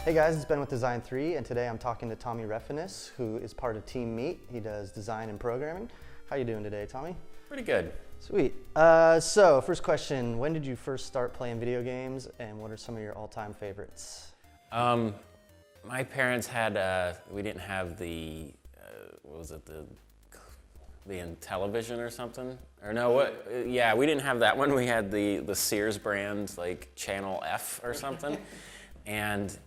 Hey guys, it's Ben with design3, and today I'm talking to Tommy Refenes, who is part of Team Meet. He does design and programming. How you doing today, Tommy? Pretty good. Sweet. So first question, when did you first start playing video games, and what are some of your all-time favorites? My parents had, we didn't have the, what was it, the Intellivision or something? Or no, what? Yeah, we didn't have that one. We had the Sears brand, like Channel F or something. And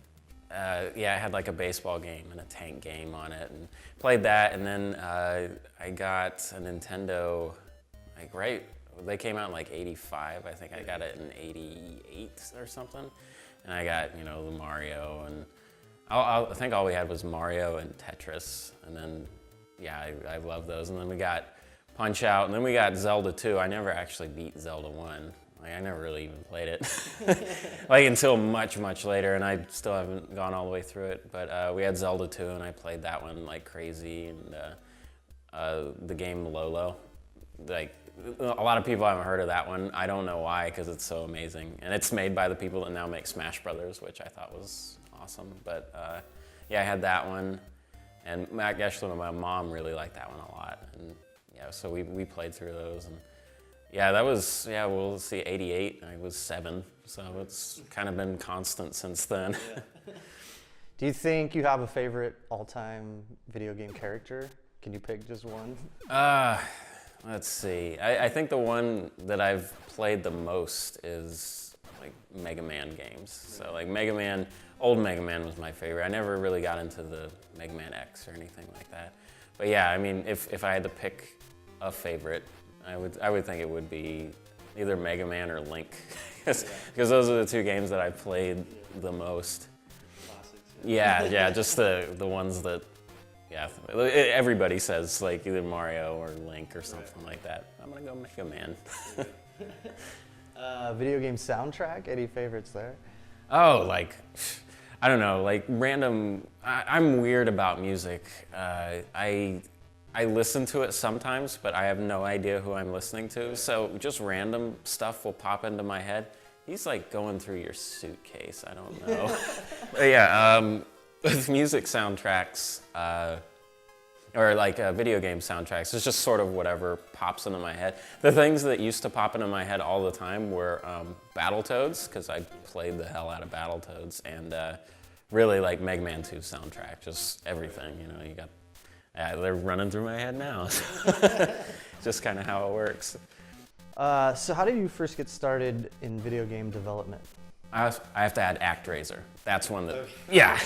yeah, it had like a baseball game and a tank game on it, and played that. And then I got a Nintendo, like they came out in like '85. I think I got it in '88 or something. And I got, you know, the Mario, and I think all we had was Mario and Tetris. And then, yeah, I love those. And then we got Punch Out, and then we got Zelda 2. I never actually beat Zelda 1. Like, I never really even played it, like until much, much later, and I still haven't gone all the way through it. But we had Zelda 2, and I played that one like crazy. And the game Lolo, like a lot of people haven't heard of that one. I don't know why, because it's so amazing, and it's made by the people that now make Smash Brothers, which I thought was awesome. But yeah, I had that one, and actually my mom really liked that one a lot, and yeah, so we played through those. And yeah, that was, yeah, we'll see, '88, I was 7, so it's kind of been constant since then. Yeah. Do you think you have a favorite all-time video game character? Can you pick just one? Let's see. I think the one that I've played the most is like Mega Man games. So like Mega Man, old Mega Man was my favorite. I never really got into the Mega Man X or anything like that. But yeah, I mean, if I had to pick a favorite, I would think it would be either Mega Man or Link, because those are the two games that I played the most. Classics. Yeah, just the ones that, yeah, everybody says like either Mario or Link or something like that. I'm gonna go Mega Man. Video game soundtrack, any favorites there? Oh, like, I don't know, like random, I'm weird about music. I listen to it sometimes, but I have no idea who I'm listening to. So just random stuff will pop into my head. He's like going through your suitcase, I don't know. But yeah, with music soundtracks, or like video game soundtracks, it's just sort of whatever pops into my head. The things that used to pop into my head all the time were Battletoads, because I played the hell out of Battletoads, and really like Mega Man 2 soundtrack, just everything, you know, you got. Yeah, they're running through my head now. Just kind of how it works. So how did you first get started in video game development? I have to add ActRaiser. That's one that, okay. Yeah.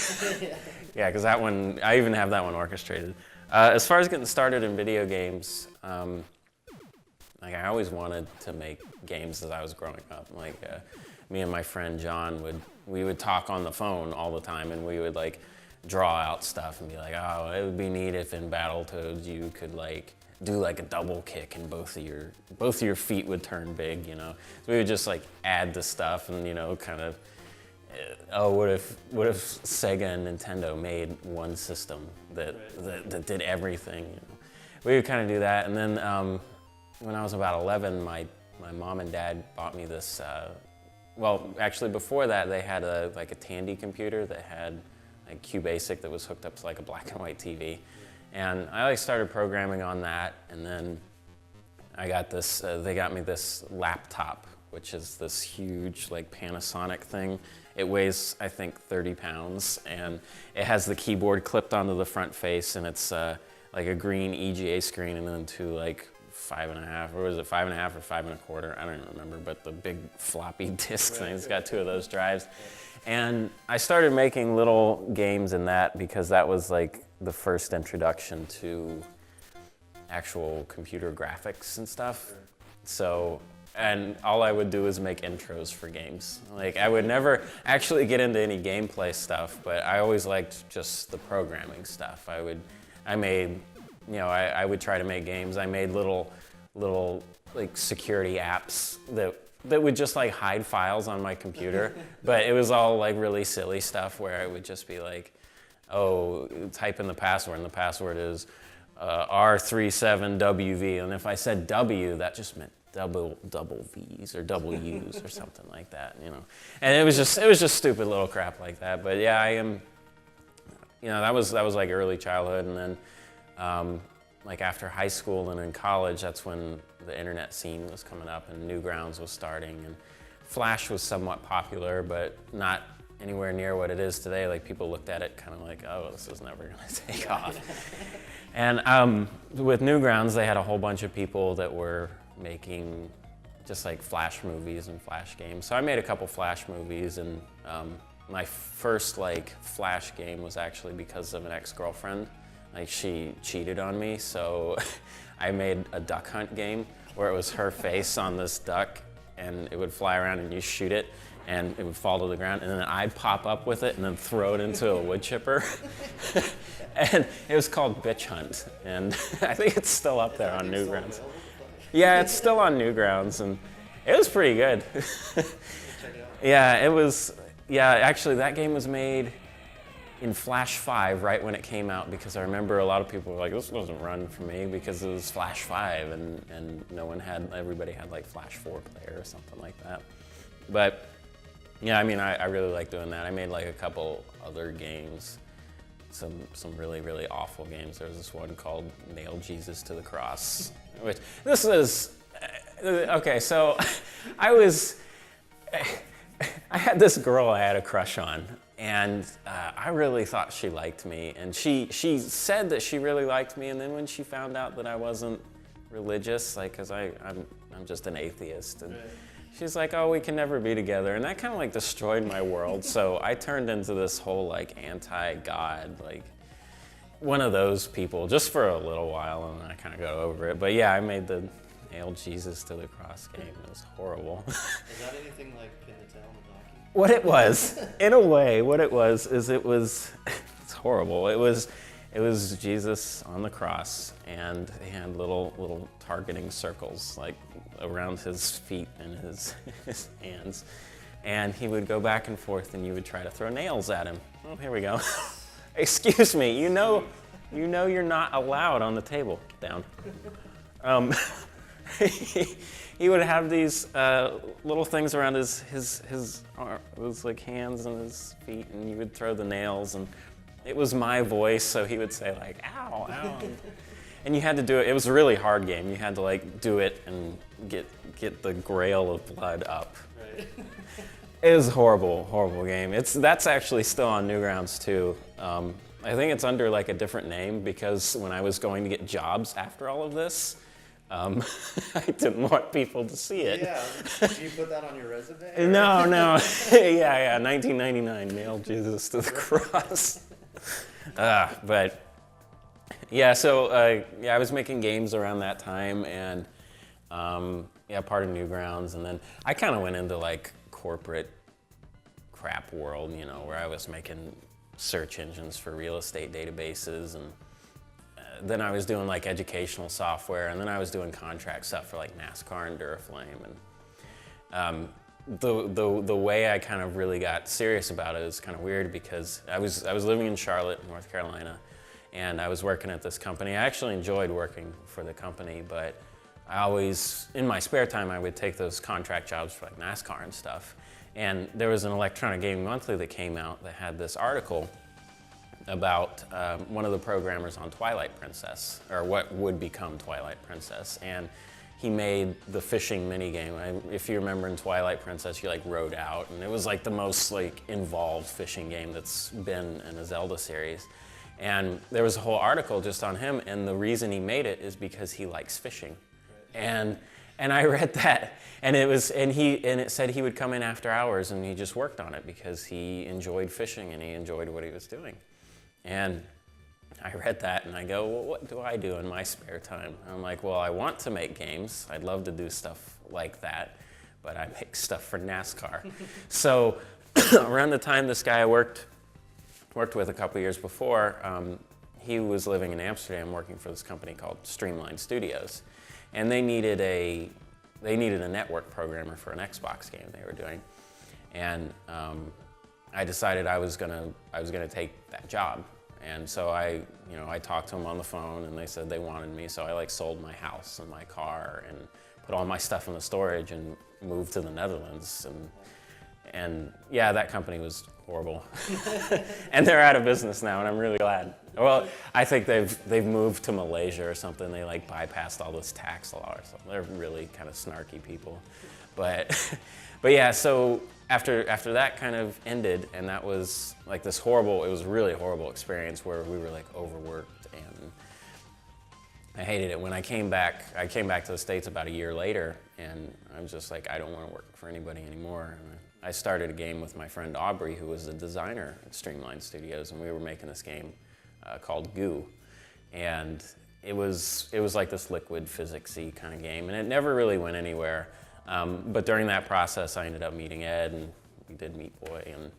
Yeah, because that one, I even have that one orchestrated. As far as getting started in video games, like I always wanted to make games as I was growing up. Like me and my friend John we would talk on the phone all the time, and we would like draw out stuff and be like, oh, it would be neat if in Battletoads you could like do like a double kick and both of your feet would turn big, you know. So we would just like add the stuff and, you know, kind of, oh, what if Sega and Nintendo made one system that did everything, you know. We would kind of do that. And then when I was about 11, my mom and dad bought me this, well, actually before that they had like a Tandy computer that had like QBasic that was hooked up to like a black and white TV. And I like started programming on that, and then I got this, they got me this laptop, which is this huge like Panasonic thing. It weighs, I think, 30 pounds, and it has the keyboard clipped onto the front face, and it's like a green EGA screen, and then two like 5.5, or was it 5.5 or 5.25? I don't even remember, but the big floppy disk thing, it's got 2 of those drives. And I started making little games in that because that was like the first introduction to actual computer graphics and stuff. So, and all I would do is make intros for games. Like I would never actually get into any gameplay stuff, but I always liked just the programming stuff. I would try to make games. I made little like security apps that would just like hide files on my computer, but it was all like really silly stuff where I would just be like, oh, type in the password, and the password is R37WV, and if I said W, that just meant double V's or double U's or something like that, you know. And it was just stupid little crap like that. But yeah, I am, you know, that was like early childhood, and then like after high school and in college, that's when the internet scene was coming up and Newgrounds was starting, and Flash was somewhat popular, but not anywhere near what it is today. Like, people looked at it kind of like, oh, this is never gonna take off. And with Newgrounds, they had a whole bunch of people that were making just like Flash movies and Flash games. So I made a couple Flash movies, and my first like Flash game was actually because of an ex-girlfriend. Like, she cheated on me, so I made a duck hunt game where it was her face on this duck, and it would fly around and you shoot it, and it would fall to the ground, and then I'd pop up with it and then throw it into a wood chipper. And it was called Bitch Hunt, and I think it's still up there on Newgrounds. Yeah, it's still on Newgrounds, and it was pretty good. Yeah, it was, yeah, actually that game was made in Flash 5 right when it came out, because I remember a lot of people were like, this doesn't run for me, because it was Flash 5 and no one had, everybody had like Flash 4 player or something like that. But yeah, I mean, I really like doing that. I made like a couple other games, some really, really awful games. There was this one called Nail Jesus to the Cross, which this is, okay, so I had this girl I had a crush on, and I really thought she liked me, and she said that she really liked me, and then when she found out that I wasn't religious, like, cause I'm just an atheist, and she's like, oh, we can never be together, and that kind of like destroyed my world. So I turned into this whole like anti-God, like one of those people, just for a little while, and I kind of got over it. But yeah, I made the Nail Jesus to the Cross game. It was horrible. Is that anything like Pin the Tail on the Donkey? What it was, in a way, what it was is it's horrible. It was Jesus on the cross, and he had little targeting circles like around his feet and his hands, and he would go back and forth, and you would try to throw nails at him. Oh, here we go. Excuse me, you know you're not allowed on the table. Down. He would have these little things around his like hands and his feet, and you would throw the nails, and it was my voice, so he would say like, ow, ow. And you had to do it. It was a really hard game. You had to like do it and get the grail of blood up. Right. It was a horrible game. That's actually still on Newgrounds too. I think it's under like a different name, because when I was going to get jobs after all of this, I didn't want people to see it. Yeah, did you put that on your resume? No. Yeah, 1999, nailed Jesus to the cross. But yeah, so yeah, I was making games around that time, and yeah, part of Newgrounds, and then I kind of went into like corporate crap world, you know, where I was making search engines for real estate databases, and then I was doing like educational software, and then I was doing contract stuff for like NASCAR and Duraflame, and the way I kind of really got serious about it is kind of weird, because I was living in Charlotte, North Carolina, and I was working at this company. I actually enjoyed working for the company, but I always, in my spare time, I would take those contract jobs for like NASCAR and stuff. And there was an Electronic Gaming Monthly that came out that had this article about one of the programmers on Twilight Princess, or what would become Twilight Princess. And he made the fishing minigame. If you remember in Twilight Princess, you like rode out, and it was like the most like involved fishing game that's been in a Zelda series. And there was a whole article just on him, and the reason he made it is because he likes fishing. And I read that, and it said he would come in after hours and he just worked on it because he enjoyed fishing and he enjoyed what he was doing. And I read that and I go, well, what do I do in my spare time? And I'm like, well, I want to make games. I'd love to do stuff like that, but I make stuff for NASCAR. So around the time this guy I worked with a couple years before, he was living in Amsterdam working for this company called Streamline Studios. And they needed a network programmer for an Xbox game they were doing. And I decided I was gonna take that job. And so I talked to them on the phone, and they said they wanted me. So I like sold my house and my car and put all my stuff in the storage and moved to the Netherlands. And yeah, that company was horrible. And they're out of business now, and I'm really glad. Well, I think they've moved to Malaysia or something. They like bypassed all this tax law or something. They're really kind of snarky people. But yeah, so after that kind of ended, and that was like this horrible, it was a really horrible experience where we were like overworked, and I hated it. When I came back to the States about a year later, and I was just like, I don't want to work for anybody anymore. And I started a game with my friend Aubrey, who was the designer at Streamline Studios, and we were making this game called Goo. And it was like this liquid physics-y kind of game, and it never really went anywhere. But during that process, I ended up meeting Ed, and we did Meat Boy, and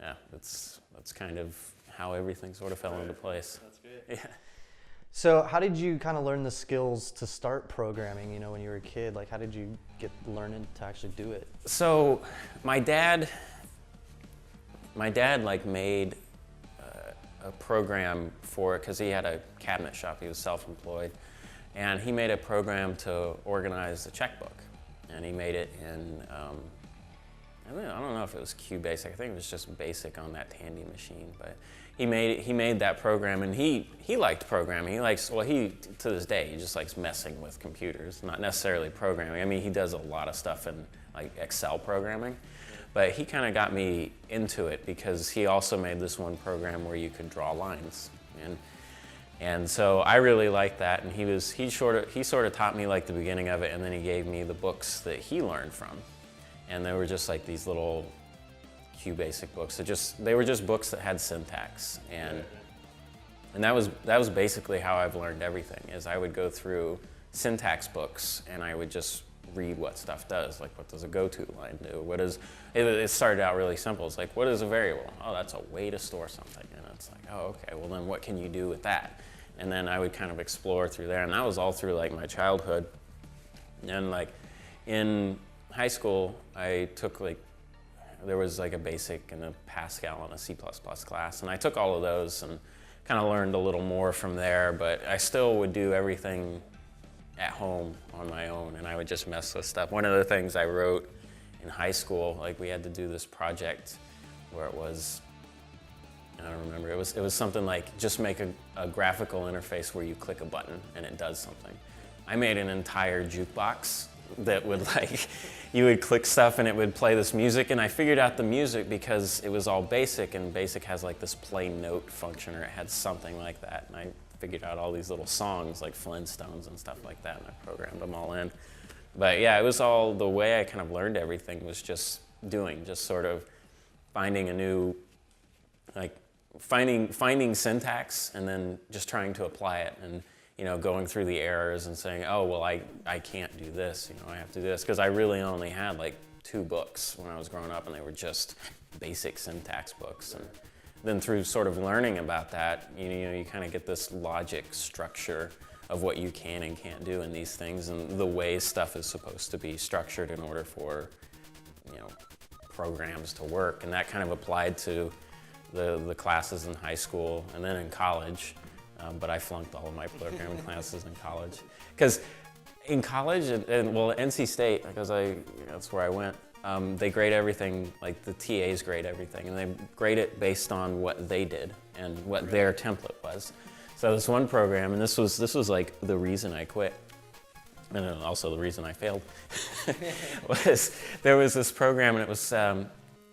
yeah, that's kind of how everything sort of fell into place. That's great. Yeah. So how did you kind of learn the skills to start programming, you know, when you were a kid? Like, how did you get learning to actually do it? So my dad like made a program for it because he had a cabinet shop. He was self-employed, and he made a program to organize the checkbook. And he made it in, I don't know if it was QBasic. I think it was just basic on that Tandy machine. But he made that program, and he liked programming. He likes, well, to this day, he just likes messing with computers, not necessarily programming. I mean, he does a lot of stuff in like Excel programming. But he kind of got me into it because he also made this one program where you could draw lines. And so I really liked that, and he sort of taught me like the beginning of it, and then he gave me the books that he learned from. And they were just like these little QBasic books. They were just books that had syntax, and that was basically how I've learned everything. Is I would go through syntax books, and I would just read what stuff does. Like, what does a goto line do? It started out really simple. It's like, what is a variable? Oh, that's a way to store something. And it's like, oh, okay, well then what can you do with that? And then I would kind of explore through there, and that was all through like my childhood. And like in high school, I took there was like a basic and a Pascal and a C++ class, and I took all of those and kind of learned a little more from there, but I still would do everything at home on my own, and I would just mess with stuff. One of the things I wrote in high school, like we had to do this project where it was, I don't remember, it was something like just make a graphical interface where you click a button and it does something. I made an entire jukebox that would like, you would click stuff and it would play this music, and I figured out the music because it was all BASIC, and BASIC has like this play note function, or it had something like that, and I figured out all these little songs like Flintstones and stuff like that, and I programmed them all in. But yeah, it was all, the way I kind of learned everything was just sort of finding a new, like finding syntax and then just trying to apply it, and you know, going through the errors and saying, oh, well, I can't do this, you know, I have to do this, because I really only had like 2 books when I was growing up, and they were just basic syntax books. And then through sort of learning about that, you know, you kind of get this logic structure of what you can and can't do in these things, and the way stuff is supposed to be structured in order for, you know, programs to work. And that kind of applied to the classes in high school and then in college. But I flunked all of my programming classes in college. Because in college, well, at NC State, because that's where I went, they grade everything, like the TAs grade everything, and they grade it based on what they did and what their template was. So this one program, and this was like the reason I quit, and also the reason I failed, was there was this program, and it was,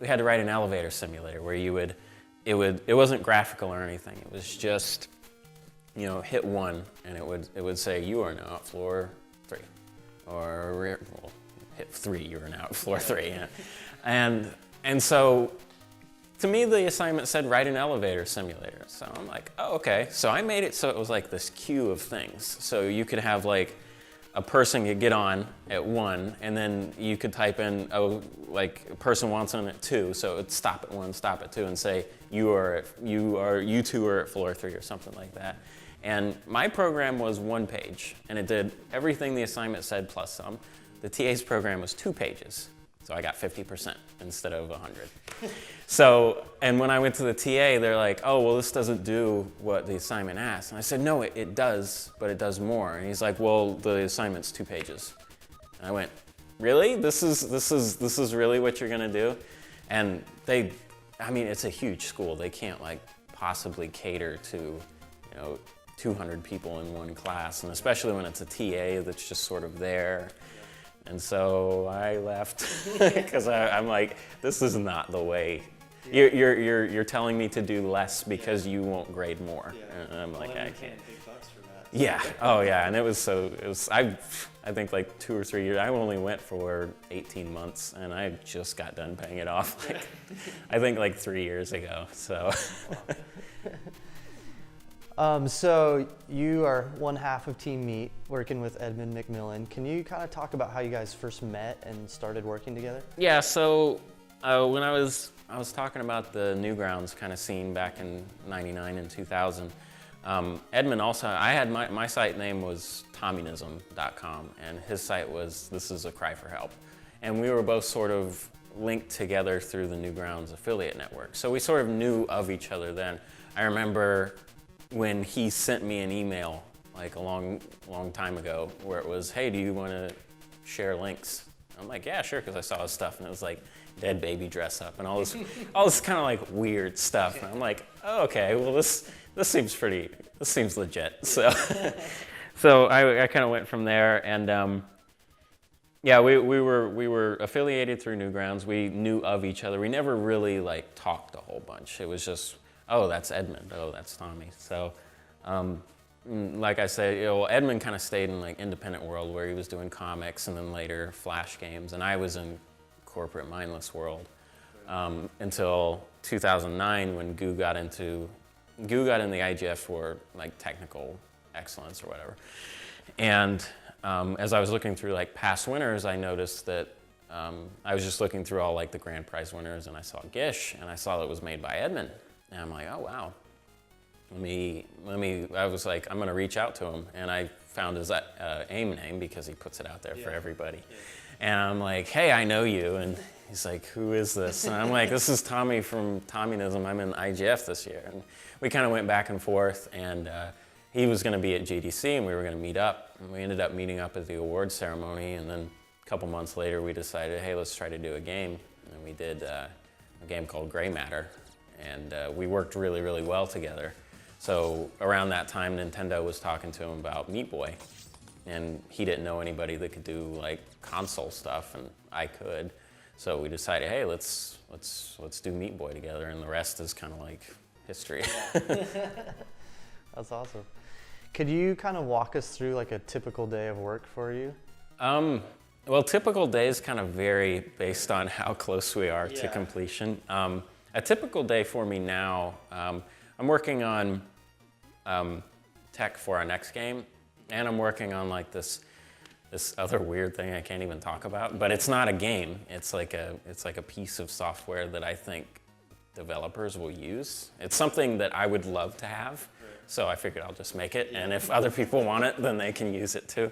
we had to write an elevator simulator where it wasn't graphical or anything, it was just, you know, hit 1, and it would say, you are now at floor 3, or well, hit 3, you are now at floor 3, yeah. And so, to me, the assignment said write an elevator simulator. So I'm like, oh, okay. So I made it so it was like this queue of things. So you could have like a person could get on at 1, and then you could type in, oh, like a person wants on at 2, so it would stop at 1, stop at 2, and say you two are at floor 3 or something like that. And my program was 1 page, and it did everything the assignment said plus some. The TA's program was 2 pages, so I got 50% instead of 100. So, and when I went to the TA, they're like, oh, well, this doesn't do what the assignment asked. And I said, no, it does, but it does more. And he's like, well, the assignment's 2 pages. And I went, really? This is really what you're gonna do? And I mean, it's a huge school. They can't like possibly cater to, 200 people in one class, and especially when it's a TA that's just sort of there. And so I left because I'm like, this is not the way. You're telling me to do less because you won't grade more. And I'm like, I can't. Yeah. Oh yeah. And it was I think like 2 or 3 years. I only went for 18 months, and I just got done paying it off. Like, I think like 3 years ago. So. So you are one half of Team Meat, working with Edmund McMillan. Can you kind of talk about how you guys first met and started working together? Yeah. So when I was talking about the Newgrounds kind of scene back in '99 and 2000. Edmund also, I had my site name was tommynism.com, and his site was This Is a Cry for Help. And we were both sort of linked together through the Newgrounds affiliate network. So we sort of knew of each other then. I remember when he sent me an email like a long time ago where it was, hey, do you want to share links? I'm like, yeah, sure, because I saw his stuff, and it was like dead baby dress up and all this kind of like weird stuff. And I'm like, oh, okay, well this seems legit. So I kind of went from there, and yeah, we were affiliated through Newgrounds. We knew of each other. We never really like talked a whole bunch. It was just, oh, that's Edmund. Oh, that's Tommy. So, like I said, Edmund kind of stayed in like independent world where he was doing comics and then later Flash games, and I was in corporate mindless world until 2009 when Goo got in the IGF for like technical excellence or whatever. And as I was looking through like past winners, I noticed that I was just looking through all like the grand prize winners, and I saw Gish, and I saw that it was made by Edmund. And I'm like, oh wow. I was like, I'm gonna reach out to him, and I found his AIM name because he puts it out there for everybody. Yeah. And I'm like, hey, I know you. And he's like, who is this? And I'm like, this is Tommy from Tommynism. I'm in IGF this year. And we kind of went back and forth, and he was gonna be at GDC, and we were gonna meet up. And we ended up meeting up at the awards ceremony, and then a couple months later, we decided, hey, let's try to do a game. And we did a game called Gray Matter. And we worked really, really well together. So around that time, Nintendo was talking to him about Meat Boy, and he didn't know anybody that could do like console stuff, and I could. So we decided, hey, let's do Meat Boy together, and the rest is kind of like history. That's awesome. Could you kind of walk us through like a typical day of work for you? Well, typical days kind of vary based on how close we are to completion. A typical day for me now, I'm working on tech for our next game, and I'm working on like this other weird thing I can't even talk about. But it's not a game. It's like a piece of software that I think developers will use. It's something that I would love to have, so I figured I'll just make it. And if other people want it, then they can use it too.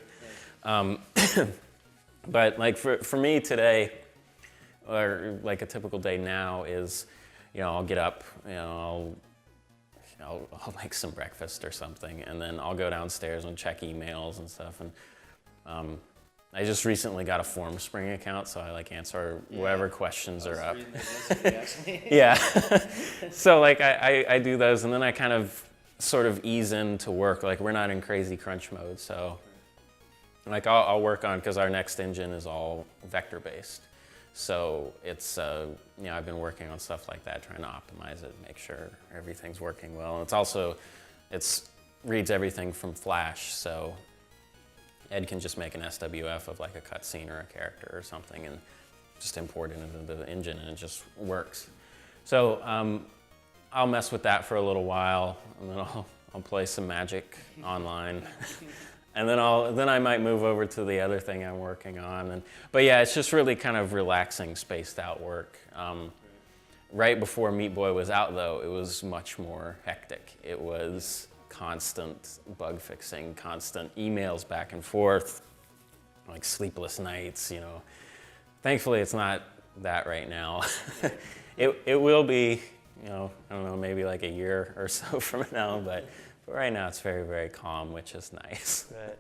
But like for me today, or like a typical day now is, I'll get up, I'll make some breakfast or something, and then I'll go downstairs and check emails and stuff. And I just recently got a FormSpring account, so I like answer whatever questions are up. Yeah. So like I do those, and then I kind of sort of ease into work. Like we're not in crazy crunch mode, so like I'll work on, because our next engine is all vector based. So it's, I've been working on stuff like that, trying to optimize it, make sure everything's working well. And it's also, reads everything from Flash, so Ed can just make an SWF of like a cutscene or a character or something and just import it into the engine, and it just works. So I'll mess with that for a little while, and then I'll play some Magic online. And then I might move over to the other thing I'm working on. But yeah, it's just really kind of relaxing, spaced out work. Right before Meat Boy was out though, it was much more hectic. It was constant bug fixing, constant emails back and forth, like sleepless nights, Thankfully it's not that right now. It will be, I don't know, maybe like a year or so from now, but right now it's very, very calm, which is nice. Right.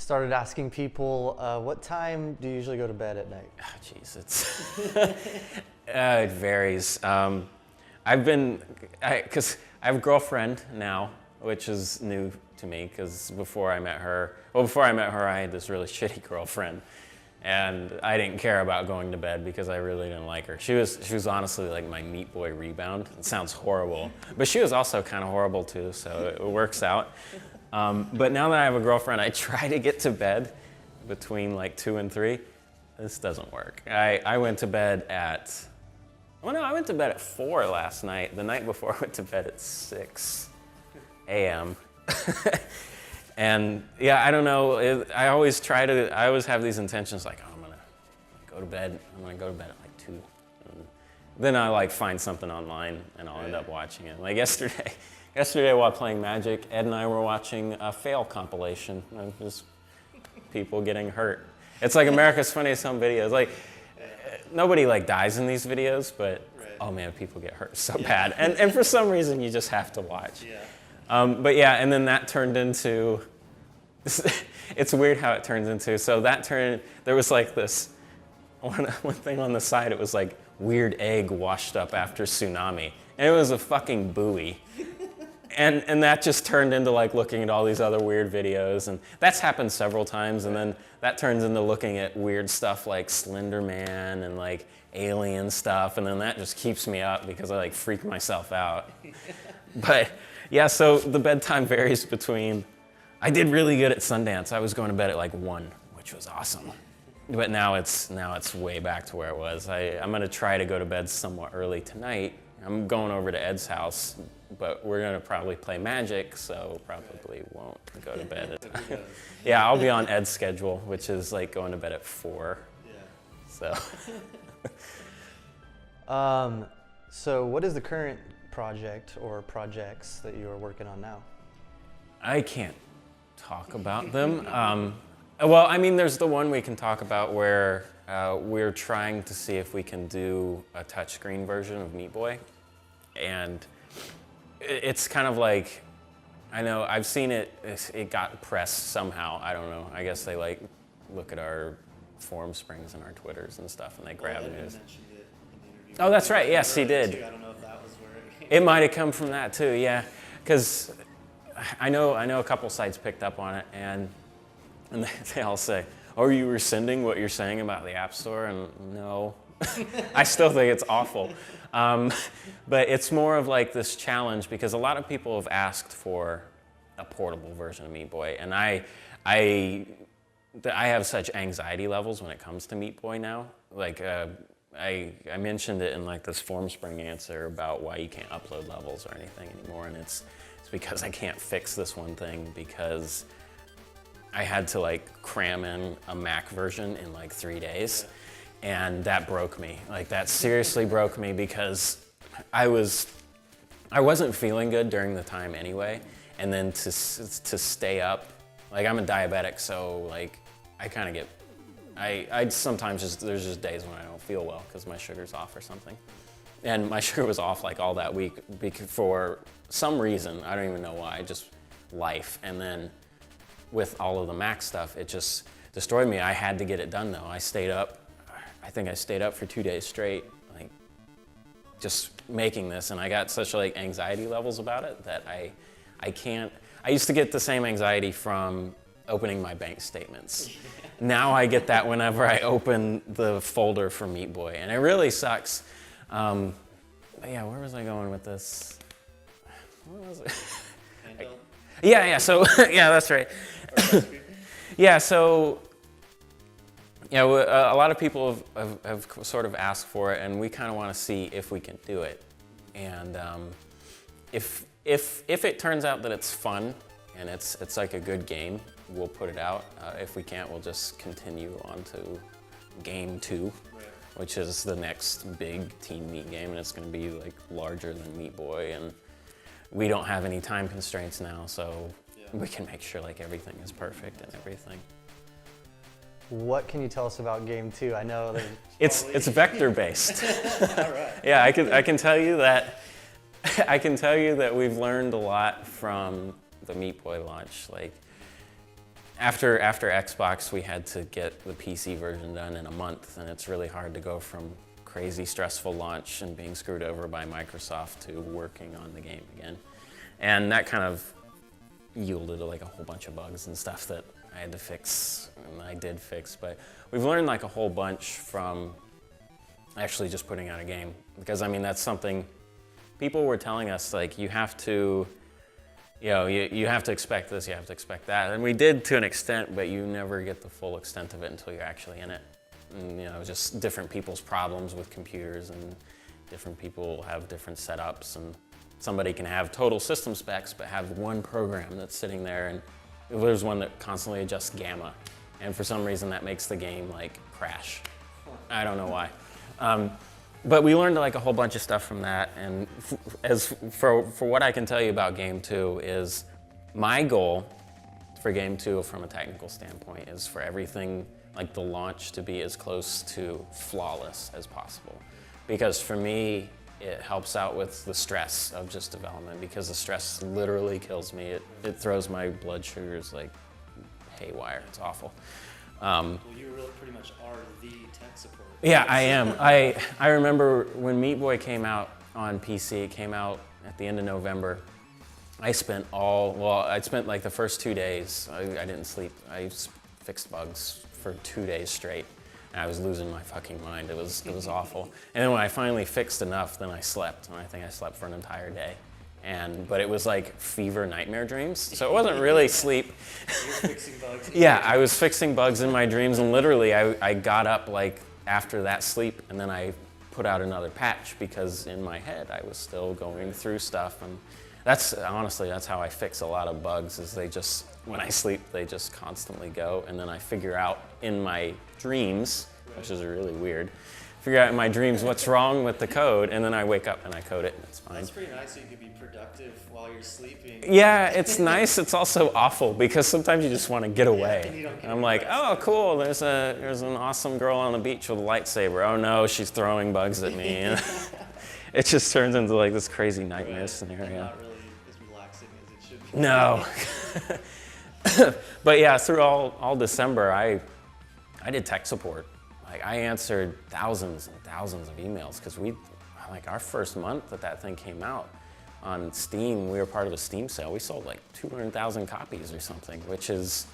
started asking people, what time do you usually go to bed at night? Oh, jeez, it varies. Because I have a girlfriend now, which is new to me, because before I met her, I had this really shitty girlfriend, and I didn't care about going to bed because I really didn't like her. She was honestly like my Meat Boy rebound. It sounds horrible, but she was also kind of horrible too, so it works out. But now that I have a girlfriend, I try to get to bed between like 2 and 3. This doesn't work. I went to bed at, I went to bed at 4 last night. The night before I went to bed at 6 a.m. And yeah, I don't know. I always have these intentions like, oh, I'm gonna go to bed at like 2. And then I like find something online and I'll end up watching it. Like yesterday while playing Magic, Ed and I were watching a fail compilation of just people getting hurt. It's like America's Funniest Home Videos. Like nobody like dies in these videos, but oh man, people get hurt so bad. And for some reason you just have to watch. Yeah. But yeah, and then that turned into, it's weird how it turns into, there was like this, one thing on the side, it was like weird egg washed up after tsunami. And it was a fucking buoy. And that just turned into like looking at all these other weird videos, and that's happened several times, and then that turns into looking at weird stuff like Slender Man and like alien stuff, and then that just keeps me up because I like freak myself out. But yeah, so the bedtime varies between, I did really good at Sundance. I was going to bed at like 1, which was awesome. But now it's way back to where it was. I'm gonna try to go to bed somewhat early tonight. I'm going over to Ed's house, but we're gonna probably play Magic, so probably won't go to bed. Yeah, I'll be on Ed's schedule, which is like going to bed at 4. Yeah. So. So what is the current project or projects that you are working on now? I can't talk about them. Well, I mean, there's the one we can talk about where we're trying to see if we can do a touchscreen version of Meat Boy. And it's kind of like, I know, I've seen it got pressed somehow. I don't know. I guess they like look at our forum springs and our Twitters and stuff, and they grab news. Oh, that's right. Yes, he did. I don't know if that was where it came. It might have come from that too, yeah. Because I know a couple sites picked up on it, and they all say, "Oh, are you rescinding what you're saying about the App Store?" And no, I still think it's awful. But it's more of like this challenge because a lot of people have asked for a portable version of Meat Boy, and I have such anxiety levels when it comes to Meat Boy now. Like I mentioned it in like this form spring answer about why you can't upload levels or anything anymore, and it's because I can't fix this one thing because I had to like cram in a Mac version in like 3 days, and that broke me. Like that seriously broke me because I wasn't feeling good during the time anyway, and then to stay up, like I'm a diabetic, so like I kind of get, I sometimes there's just days when I don't feel well because my sugar's off or something. And my sugar was off like all that week for some reason, I don't even know why, just life. And then with all of the Mac stuff, it just destroyed me. I had to get it done though. I think I stayed up for 2 days straight, like just making this, and I got such like anxiety levels about it that I can't, I used to get the same anxiety from opening my bank statements. Now I get that whenever I open the folder for Meat Boy, and it really sucks. But yeah, where was I going with this? What was it? Yeah, so, yeah, that's right. Yeah, so, yeah, a lot of people have sort of asked for it, and we kind of want to see if we can do it. And if it turns out that it's fun and it's like a good game, we'll put it out. If we can't, we'll just continue on to game 2, which is the next big Team Meat game, and it's going to be like larger than Meat Boy, and we don't have any time constraints now, so we can make sure like everything is perfect and everything. What can you tell us about game 2? I know that it's vector based. All right. Yeah, I can tell you that we've learned a lot from the Meat Boy launch. Like after Xbox, we had to get the PC version done in a month, and it's really hard to go from crazy stressful launch and being screwed over by Microsoft to working on the game again. And that kind of yielded like a whole bunch of bugs and stuff that I had to fix, and I did fix. But we've learned like a whole bunch from actually just putting out a game, because I mean that's something people were telling us, like you have to, you have to expect this, you have to expect that, and we did to an extent, but you never get the full extent of it until you're actually in it. And, just different people's problems with computers, and different people have different setups, and somebody can have total system specs but have one program that's sitting there, and there's one that constantly adjusts gamma, and for some reason that makes the game like crash. I don't know why. But we learned like a whole bunch of stuff from that, and as for what I can tell you about Game 2 is my goal for Game 2 from a technical standpoint is for everything like the launch to be as close to flawless as possible. Because for me, it helps out with the stress of just development, because the stress literally kills me. It throws my blood sugars like haywire. It's awful. Well, you really pretty much are the tech support. Yeah, I am. I remember when Meat Boy came out on PC, it came out at the end of November. I spent like the first 2 days, I didn't sleep. I fixed bugs for 2 days straight. And I was losing my fucking mind. It was awful. And then when I finally fixed enough, then I slept. And I think I slept for an entire day. But it was like fever nightmare dreams. So it wasn't really sleep. You were fixing bugs. Yeah, I was fixing bugs in my dreams, and literally I got up like after that sleep, and then I put out another patch, because in my head I was still going through stuff. And that's how I fix a lot of bugs, is when I sleep, they just constantly go, and then I figure out in my dreams, which is really weird, figure out in my dreams what's wrong with the code, and then I wake up and I code it, and it's fine. That's pretty nice, so you can be productive while you're sleeping. Yeah, it's nice. It's also awful, because sometimes you just want to get away. And you don't get I'm like, oh, cool, there's an awesome girl on the beach with a lightsaber. Oh no, she's throwing bugs at me. And it just turns into like this crazy nightmare scenario. Not really as relaxing as it should be. No. But yeah, through all December, I did tech support. Like I answered thousands and thousands of emails, because our first month that thing came out on Steam, we were part of a Steam sale. We sold like 200,000 copies or something, that's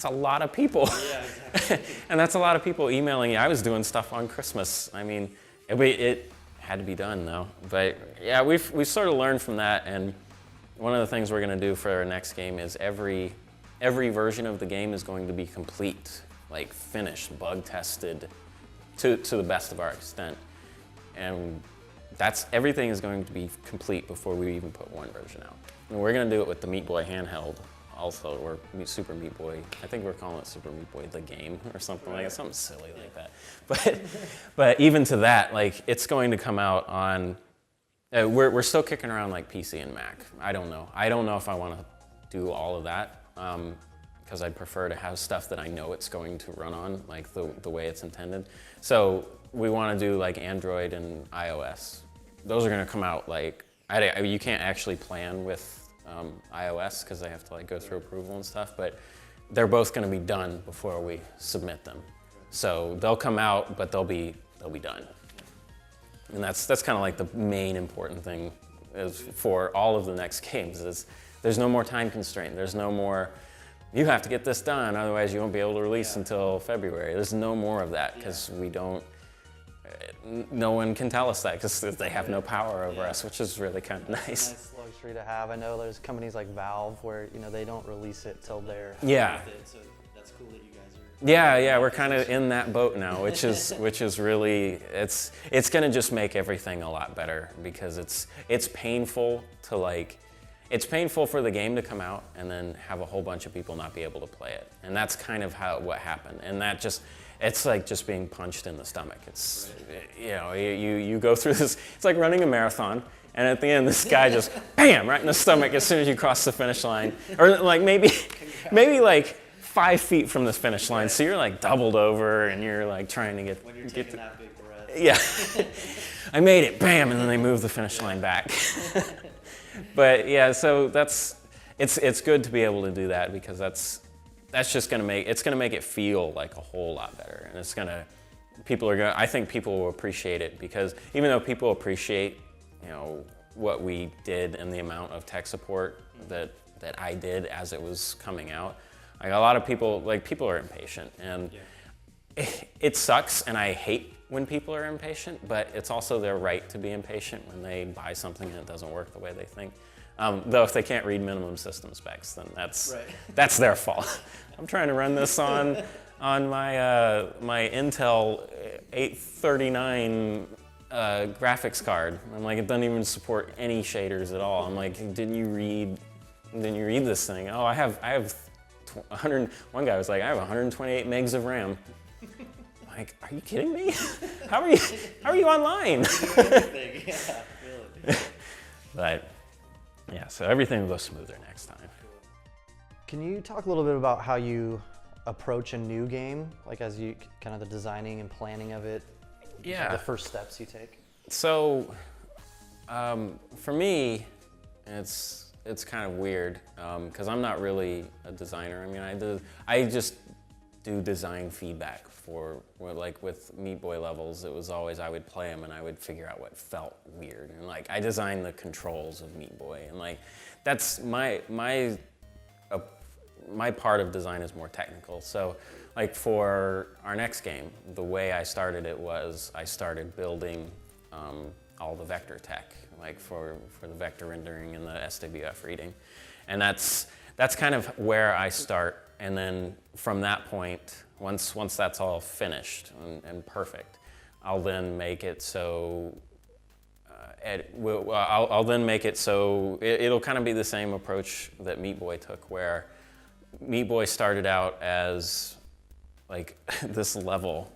a lot of people. Yeah, exactly. And that's a lot of people emailing you. I was doing stuff on Christmas. I mean, it had to be done though. But yeah, we've sort of learned from that, and one of the things we're gonna do for our next game is every version of the game is going to be complete, like finished, bug tested to the best of our extent. And everything is going to be complete before we even put one version out. And we're gonna do it with the Meat Boy handheld also, or Super Meat Boy. I think we're calling it Super Meat Boy the game or something like that, something silly like that. But even to that, like it's going to come out on, we're still kicking around like PC and Mac. I don't know if I want to do all of that, because I'd prefer to have stuff that I know it's going to run on, like the way it's intended. So we want to do like Android and iOS. Those are going to come out like, you can't actually plan with iOS, because they have to like go through approval and stuff, but they're both going to be done before we submit them. So they'll come out, but they'll be done. And that's kind of like the main important thing is for all of the next games, is there's no more time constraint. There's no more, you have to get this done, otherwise you won't be able to release until February. There's no more of that, because no one can tell us that, because they have no power over us, which is really kind of nice. Nice luxury to have. I know there's companies like Valve where they don't release it till they're yeah. So that's cool that you guys are. Yeah, we're kind of in that boat now, which is really, it's gonna just make everything a lot better, because it's painful to it's painful for the game to come out and then have a whole bunch of people not be able to play it, and that's kind of what happened, and it's like just being punched in the stomach. It's you go through this. It's like running a marathon, and at the end, this guy just bam right in the stomach as soon as you cross the finish line, or like maybe like 5 feet from the finish line. So you're like doubled over, and you're like trying to get When you're taking that big breath. Yeah, I made it, bam, and then they move the finish line back. But yeah, so it's good to be able to do that, because that's just gonna make it feel like a whole lot better, and I think people will appreciate it, because even though people appreciate, you know, what we did and the amount of tech support that I did as it was coming out, like a lot of people, people are impatient, and it sucks, and I hate when people are impatient, but it's also their right to be impatient when they buy something and it doesn't work the way they think. Though if they can't read minimum system specs, then that's their fault. I'm trying to run this on my my Intel 839 graphics card. I'm like, it doesn't even support any shaders at all. I'm like, didn't you read this thing? Oh, I have 100. One guy was like, I have 128 megs of RAM. I'm like, are you kidding me? How are you online? Yeah, really. But yeah, so everything will go smoother next time. Can you talk a little bit about how you approach a new game, like as you kind of the designing and planning of it? Yeah. The first steps you take. So, for me, it's kind of weird because I'm not really a designer. I mean, I just do design feedback for, like with Meat Boy levels. It was always I would play them and I would figure out what felt weird, and like I designed the controls of Meat Boy, and like that's my part of design is more technical. So like for our next game, the way I started it was I started building all the vector tech, like for the vector rendering and the SWF reading. And that's kind of where I start. And then from that point, once that's all finished and perfect, I'll then make it so I'll then make it so it'll kind of be the same approach that Meat Boy took, where Meat Boy started out as like this level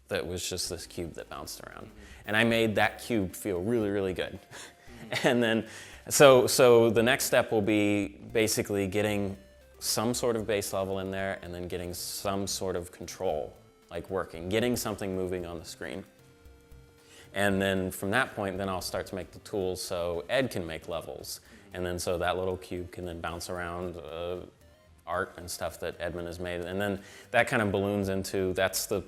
that was just this cube that bounced around. And I made that cube feel really, really good. And then, so the next step will be basically getting some sort of base level in there, and then getting some sort of control, like working, getting something moving on the screen. And then from that point, then I'll start to make the tools so Ed can make levels. And then so that little cube can then bounce around art and stuff that Edmund has made. And then that kind of balloons into, that's the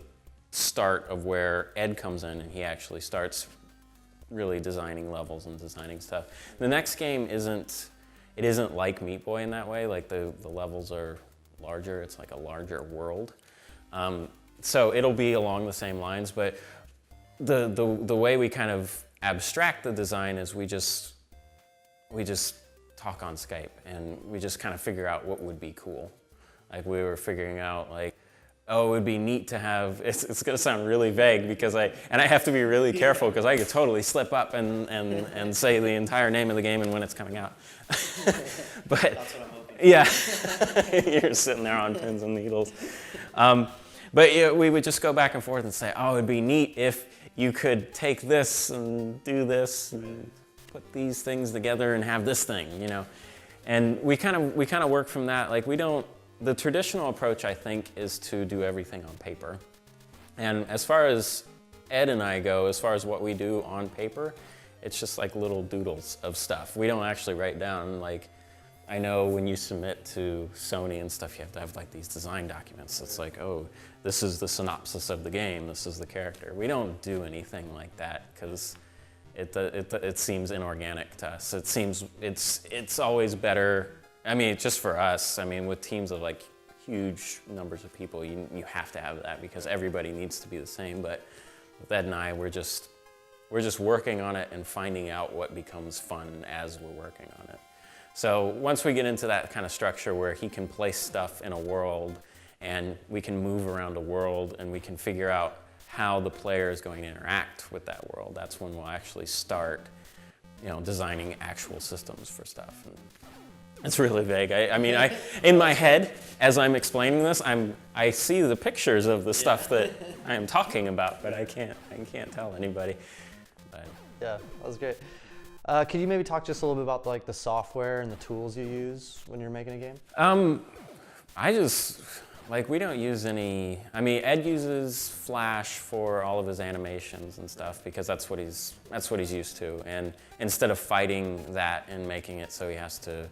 start of where Ed comes in and he actually starts really designing levels and designing stuff. The next game isn't like Meat Boy in that way. Like the levels are larger, it's like a larger world. So it'll be along the same lines, but the way we kind of abstract the design is we just talk on Skype, and we just kind of figure out what would be cool. Like we were figuring out like, oh, it would be neat to have, it's gonna sound really vague because I have to be really careful because I could totally slip up and say the entire name of the game and when it's coming out. But That's what I'm hoping. yeah, you're sitting there on pins and needles. But yeah, we would just go back and forth and say, oh, it'd be neat if you could take this and do this and put these things together and have this thing, you know. And we kind of work from that. Like the traditional approach, I think, is to do everything on paper. And as far as Ed and I go, as far as what we do on paper, it's just like little doodles of stuff. We don't actually write down, like, I know when you submit to Sony and stuff, you have to have like these design documents. It's like, oh, this is the synopsis of the game, this is the character. We don't do anything like that because it seems inorganic to us. It seems it's always better. I mean, just for us. I mean, with teams of like huge numbers of people, you have to have that because everybody needs to be the same. But with Ed and I, we're just working on it and finding out what becomes fun as we're working on it. So once we get into that kind of structure where he can place stuff in a world and we can move around a world and we can figure out how the player is going to interact with that world, that's when we'll actually start, you know, designing actual systems for stuff. And it's really vague. I mean, in my head, as I'm explaining this, I see the pictures of the stuff that I am talking about, but I can't tell anybody. But. Yeah, that was great. Could you maybe talk just a little bit about like the software and the tools you use when you're making a game? We don't use any. I mean, Ed uses Flash for all of his animations and stuff because that's what he's used to. And instead of fighting that and making it so he has to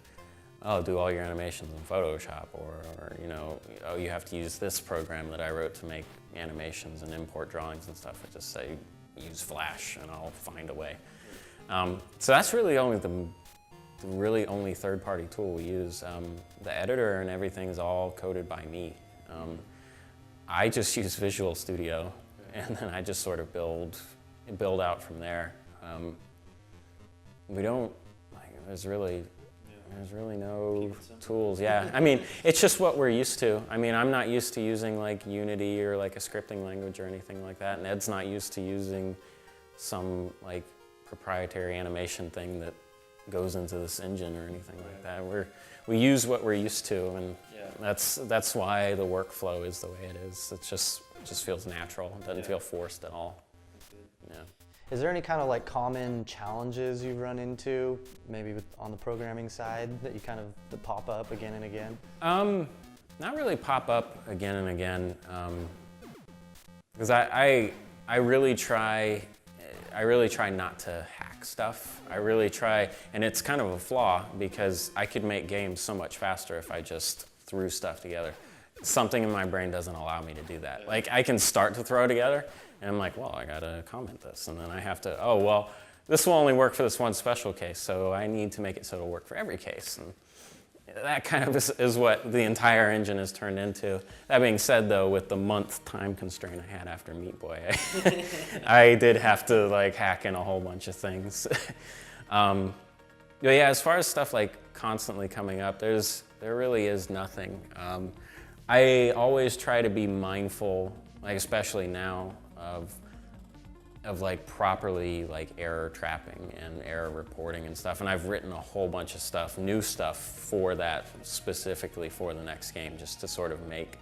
do all your animations in Photoshop, or you know, oh, you have to use this program that I wrote to make animations and import drawings and stuff. I just say use Flash and I'll find a way. So that's really the really only third-party tool we use. The editor and everything is all coded by me. I just use Visual Studio, and then I just sort of build out from there. We don't, like, there's really no tools. Yeah, I mean, it's just what we're used to. I mean, I'm not used to using like Unity or like a scripting language or anything like that, and Ed's not used to using some like proprietary animation thing that goes into this engine or anything like that. We use what we're used to, and that's why the workflow is the way it is. It just feels natural. It doesn't feel forced at all. Yeah. Is there any kind of like common challenges you've run into, maybe on the programming side, that you kind of that pop up again and again? Not really pop up again and again, because I really try not to hack stuff. I really try, and it's kind of a flaw because I could make games so much faster if I just threw stuff together. Something in my brain doesn't allow me to do that. Like, I can start to throw together, and I'm like, well, I gotta comment this, and then I have to, oh, well, this will only work for this one special case, so I need to make it so it'll work for every case. And that kind of is what the entire engine has turned into. That being said, though, with the month time constraint I had after Meat Boy, I did have to like hack in a whole bunch of things. But yeah, as far as stuff like constantly coming up, there really is nothing. I always try to be mindful, like especially now, of like properly like error trapping and error reporting and stuff. And I've written a whole bunch of stuff, new stuff for that, specifically for the next game, just to sort of make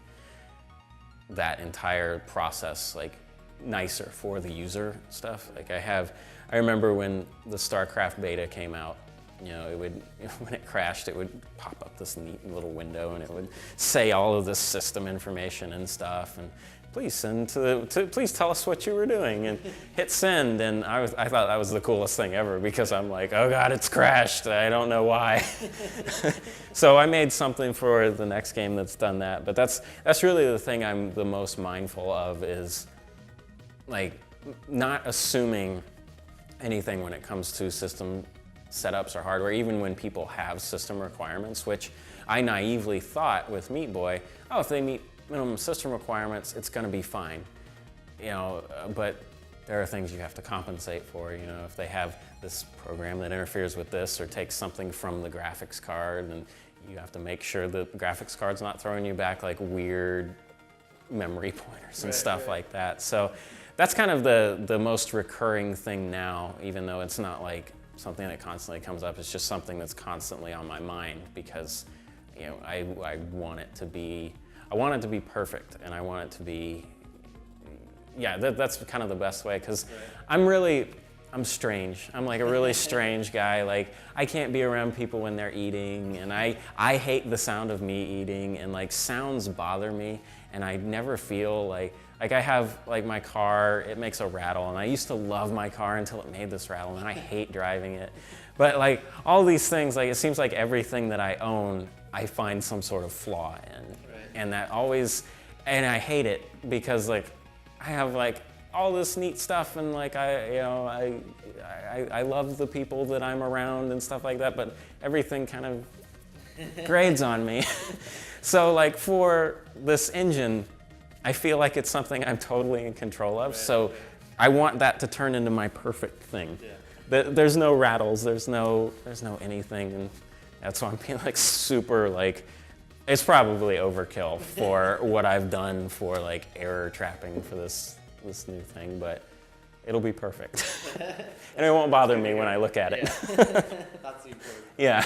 that entire process like nicer for the user stuff. Like I remember when the StarCraft beta came out, you know, when it crashed, it would pop up this neat little window and it would say all of this system information and stuff, and please send please tell us what you were doing, and hit send. And I thought that was the coolest thing ever, because I'm like, oh God, it's crashed. I don't know why. So I made something for the next game that's done that. But that's really the thing I'm the most mindful of, is like not assuming anything when it comes to system setups or hardware, even when people have system requirements, which I naively thought with Meat Boy, oh, if they meet minimum system requirements, it's going to be fine, you know. But there are things you have to compensate for, you know. If they have this program that interferes with this or takes something from the graphics card, and you have to make sure that the graphics card's not throwing you back like weird memory pointers and stuff like that. So that's kind of the most recurring thing now, even though it's not like something that constantly comes up. It's just something that's constantly on my mind, because, you know, I want it to be perfect, and I want it to be, yeah, that's kind of the best way, because I'm strange. I'm like a really strange guy. Like, I can't be around people when they're eating, and I hate the sound of me eating, and like sounds bother me, and I never feel like I have like my car, it makes a rattle, and I used to love my car until it made this rattle, and I hate driving it. But like all these things, like it seems like everything that I own, I find some sort of flaw in. And that always, and I hate it, because like I have like all this neat stuff, and like I love the people that I'm around and stuff like that, but everything kind of grades on me. So like for this engine, I feel like it's something I'm totally in control of. So I want that to turn into my perfect thing. There's no rattles, there's no anything, and that's why I'm being like super like, it's probably overkill for what I've done for like error trapping for this new thing, but it'll be perfect. And it won't bother me when I look at it. That's the important. Yeah.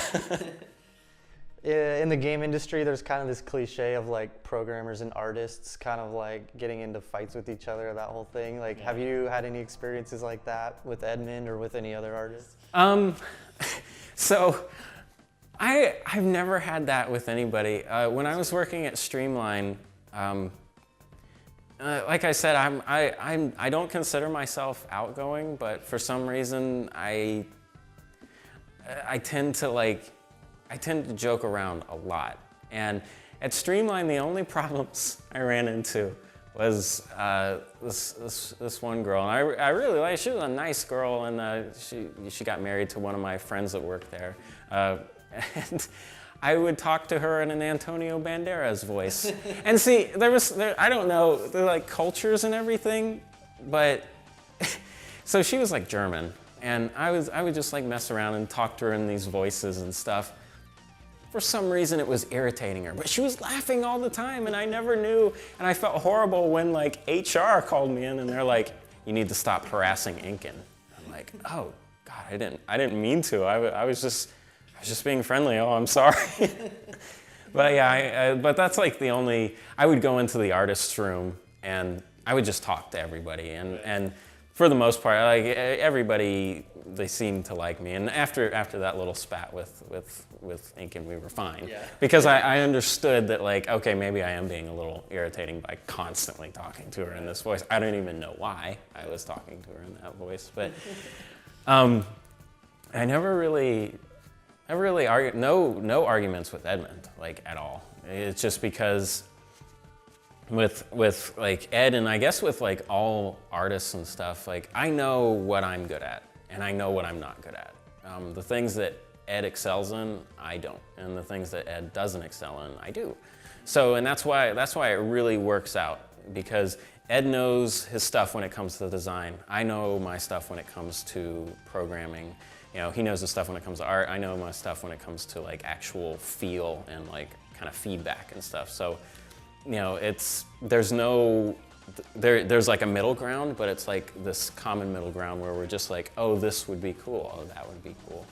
In the game industry, there's kind of this cliche of like programmers and artists kind of like getting into fights with each other, that whole thing. Like, have you had any experiences like that with Edmund or with any other artists? So I've never had that with anybody. When I was working at Streamline, like I said, I don't consider myself outgoing, but for some reason I tend to like, I tend to joke around a lot. And at Streamline, the only problems I ran into was this one girl, and I really liked. She was a nice girl, and she got married to one of my friends that worked there, and I would talk to her in an Antonio Banderas voice. And see, I don't know, they're like cultures and everything, but so she was like German, and I would just like mess around and talk to her in these voices and stuff. For some reason, it was irritating her, but she was laughing all the time, and I never knew. And I felt horrible when like HR called me in, and they're like, "You need to stop harassing Incan." I'm like, "Oh God, I didn't mean to. I was just being friendly. Oh, I'm sorry." But yeah, but that's like the only. I would go into the artist's room, and I would just talk to everybody, and for the most part, like everybody, they seemed to like me. And after that little spat with Incan, we were fine. Yeah. Because I understood that, like, okay, maybe I am being a little irritating by constantly talking to her in this voice. I don't even know why I was talking to her in that voice, but I never really argued. No arguments with Edmund, like, at all. It's just because with like Ed, and I guess with like all artists and stuff, like I know what I'm good at and I know what I'm not good at. The things that Ed excels in, I don't, and the things that Ed doesn't excel in, I do. So, and that's why it really works out, because Ed knows his stuff when it comes to design. I know my stuff when it comes to programming. You know, he knows his stuff when it comes to art. I know my stuff when it comes to like actual feel and like kind of feedback and stuff. So, you know, there's like a middle ground, but it's like this common middle ground where we're just like, oh, this would be cool, oh, that would be cool.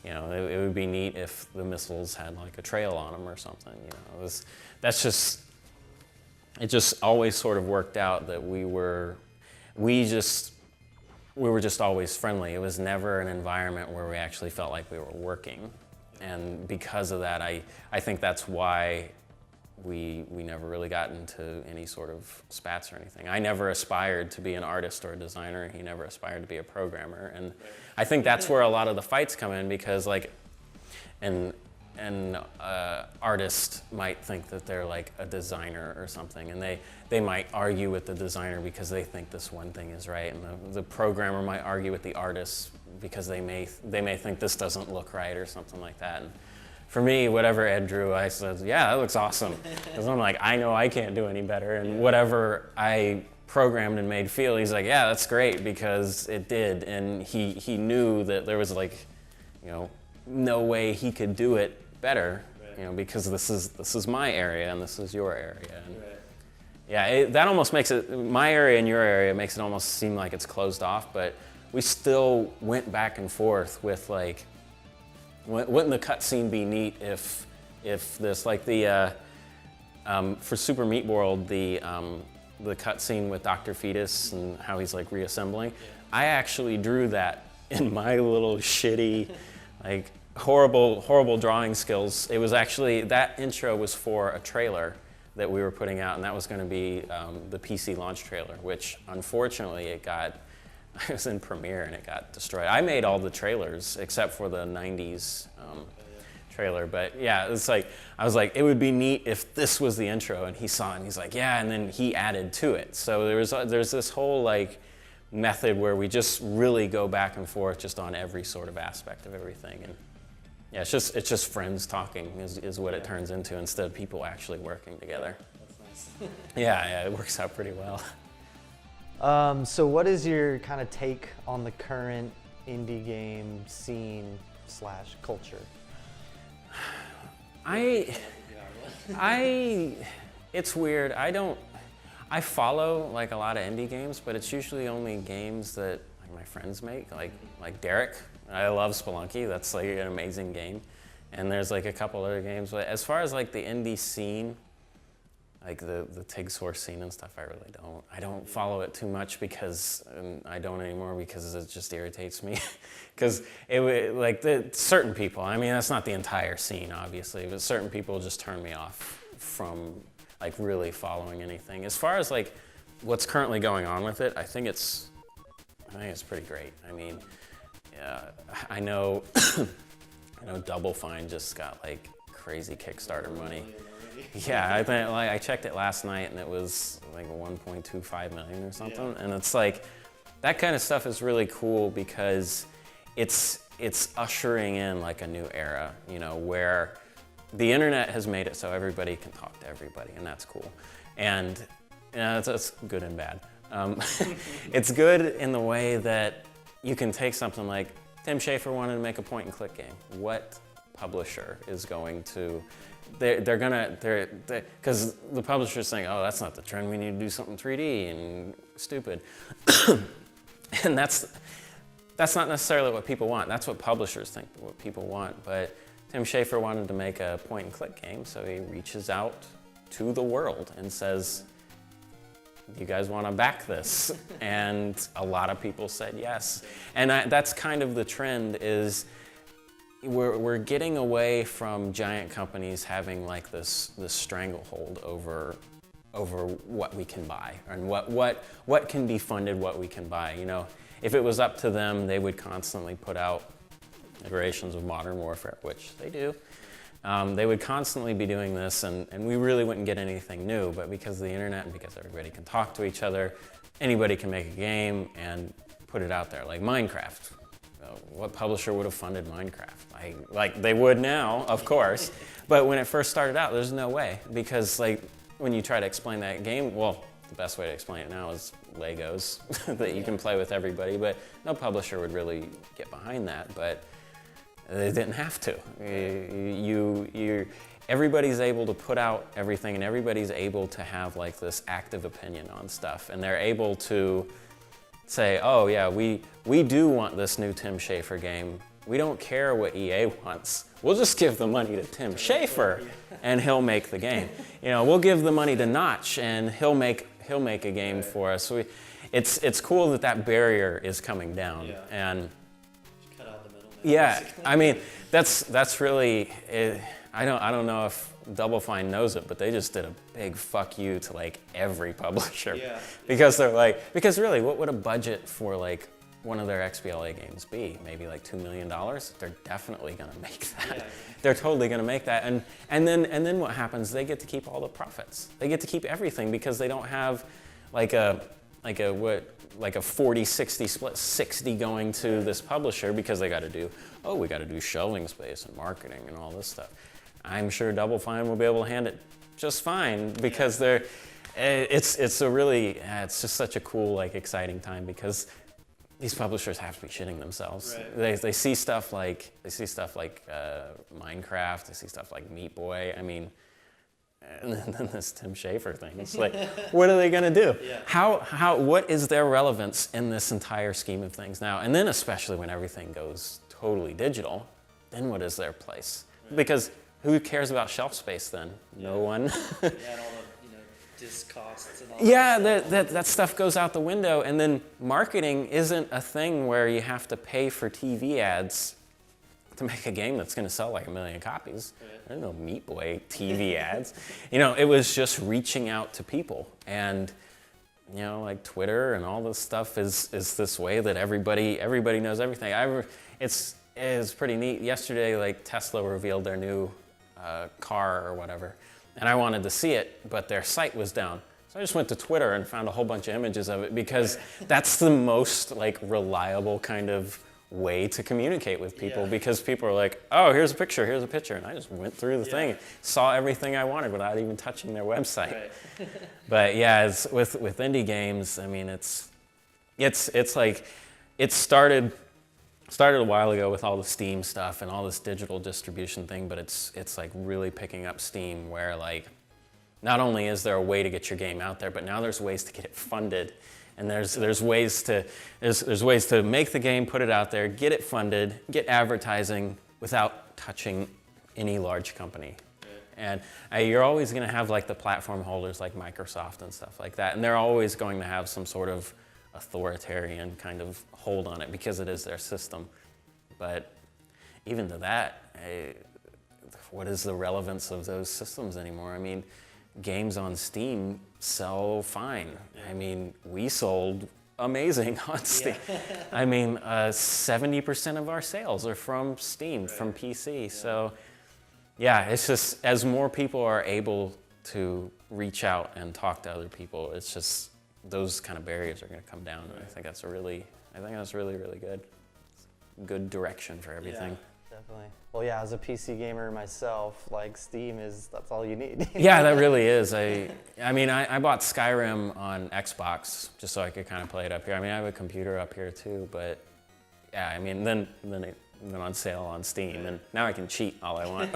You know, it would be neat if the missiles had like a trail on them or something. You know, it just always sort of worked out that we were just always friendly. It was never an environment where we actually felt like we were working, and because of that, I think that's why we never really got into any sort of spats or anything. I never aspired to be an artist or a designer. He never aspired to be a programmer. And I think that's where a lot of the fights come in, because like an artist might think that they're like a designer or something, and they might argue with the designer because they think this one thing is right, and the programmer might argue with the artist because they may think this doesn't look right or something like that. And for me, whatever Ed drew, I said, yeah, that looks awesome. Because I'm like, I know I can't do any better. And whatever I programmed and made feel, he's like, yeah, that's great, because it did. And he knew that there was like, you know, no way he could do it better, you know, because this is my area and this is your area. And yeah, that almost makes it, my area and your area makes it almost seem like it's closed off, but we still went back and forth with like, wouldn't the cutscene be neat if this, like the for Super Meat World, the cutscene with Dr. Fetus and how he's like reassembling, I actually drew that in my little shitty, like horrible drawing skills. It was actually, that intro was for a trailer that we were putting out, and that was going to be the PC launch trailer, which unfortunately I was in Premiere and it got destroyed. I made all the trailers except for the 90s trailer, but yeah, it's like, I was like, it would be neat if this was the intro, and he saw it and he's like, yeah, and then he added to it. So there's this whole like method where we just really go back and forth just on every sort of aspect of everything. And yeah, it's just friends talking is what it turns into, instead of people actually working together. That's nice. Yeah, it works out pretty well. So what is your kind of take on the current indie game scene / culture? It's weird. I follow like a lot of indie games, but it's usually only games that like my friends make, like Derek. I love Spelunky. That's like an amazing game. And there's like a couple other games, but as far as like the indie scene, like the TIG source scene and stuff, I don't follow it too much, because I don't anymore, because it just irritates me. Because certain people, I mean, that's not the entire scene, obviously, but certain people just turn me off from like really following anything. As far as like what's currently going on with it, I think it's pretty great. I mean, I know Double Fine just got like crazy Kickstarter money. Million already. Yeah, I think I checked it last night and it was like 1.25 million or something. And it's like that kind of stuff is really cool because it's ushering in like a new era, where the internet has made it so everybody can talk to everybody, and that's cool. And that's good and bad. It's good in the way that you can take something like Tim Schafer wanted to make a point-and-click game. What publisher is going to? Because the publisher's saying, oh, that's not the trend. We need to do something 3D and stupid. And that's not necessarily what people want. That's what publishers think what people want. But Tim Schafer wanted to make a point-and-click game, so he reaches out to the world and says, you guys want to back this? And a lot of people said yes. And that's kind of the trend is we're getting away from giant companies having like this stranglehold over what we can buy and what can be funded, what we can buy. If it was up to them, they would constantly put out iterations of Modern Warfare, which they do. They would constantly be doing this, and we really wouldn't get anything new, but because of the internet and because everybody can talk to each other, anybody can make a game and put it out there, like Minecraft. What publisher would have funded Minecraft? Like they would now, of course, but when it first started out, there's no way, because like when you try to explain that game, well, the best way to explain it now is Legos that you can play with everybody, but no publisher would really get behind that, but they didn't have to. Everybody's able to put out everything, and everybody's able to have like this active opinion on stuff, and they're able to say, oh yeah, we do want this new Tim Schafer game. We don't care what EA wants. We'll just give the money to Tim Schafer, and he'll make the game. We'll give the money to Notch, and he'll make a game for us. So it's cool that barrier is coming down, and. Cut out the middleman. Yeah, Basically. I mean, that's really, I don't know if Double Fine knows it, but they just did a big fuck you to like every publisher. Yeah. Because because really, what would a budget for like one of their XBLA games be? Maybe like $2 million? They're definitely gonna make that. Yeah. They're totally gonna make that. And then what happens? They get to keep all the profits. They get to keep everything because they don't have like a 40-60 split, 60 going to this publisher because we got to do shelving space and marketing and all this stuff. I'm sure Double Fine will be able to hand it just fine because it's just such a cool, like, exciting time because these publishers have to be shitting themselves. Right. They see stuff like Minecraft, they see stuff like Meat Boy. I mean, and then this Tim Schafer thing. It's like, what are they gonna do? Yeah. What is their relevance in this entire scheme of things now? And then especially when everything goes totally digital, then what is their place? Right. Because who cares about shelf space then? No one. Yeah, and all the disc costs and all Yeah, that. that stuff goes out the window, and then marketing isn't a thing where you have to pay for TV ads to make a game that's going to sell like 1 million copies. Right. There's no Meat Boy TV ads. It was just reaching out to people, and like Twitter and all this stuff is this way that everybody knows everything. It's pretty neat. Yesterday, like Tesla revealed their new car or whatever, and I wanted to see it, but their site was down. So I just went to Twitter and found a whole bunch of images of it because that's the most like reliable kind of way to communicate with people because people are like, oh, here's a picture, and I just went through the thing, saw everything I wanted without even touching their website. Right. But yeah, it's with indie games, I mean, it's like, it started a while ago with all the Steam stuff and all this digital distribution thing, but it's like really picking up steam where like, not only is there a way to get your game out there, but now there's ways to get it funded. And there's ways to make the game, put it out there, get it funded, get advertising without touching any large company. And you're always going to have like the platform holders like Microsoft and stuff like that, and they're always going to have some sort of authoritarian kind of hold on it because it is their system. But even to that, what is the relevance of those systems anymore? I mean, games on Steam sell fine. I mean, we sold amazing on Steam. I mean, 70% of our sales are from Steam, from PC. So yeah, it's just as more people are able to reach out and talk to other people, it's just those kind of barriers are going to come down. And I think that's really good. Good direction for everything. Definitely. Well, yeah, as a PC gamer myself, like Steam that's all you need. Yeah, that really is. I mean, I bought Skyrim on Xbox just so I could kind of play it up here. I mean, I have a computer up here too, but yeah, I mean, then it went on sale on Steam, and now I can cheat all I want,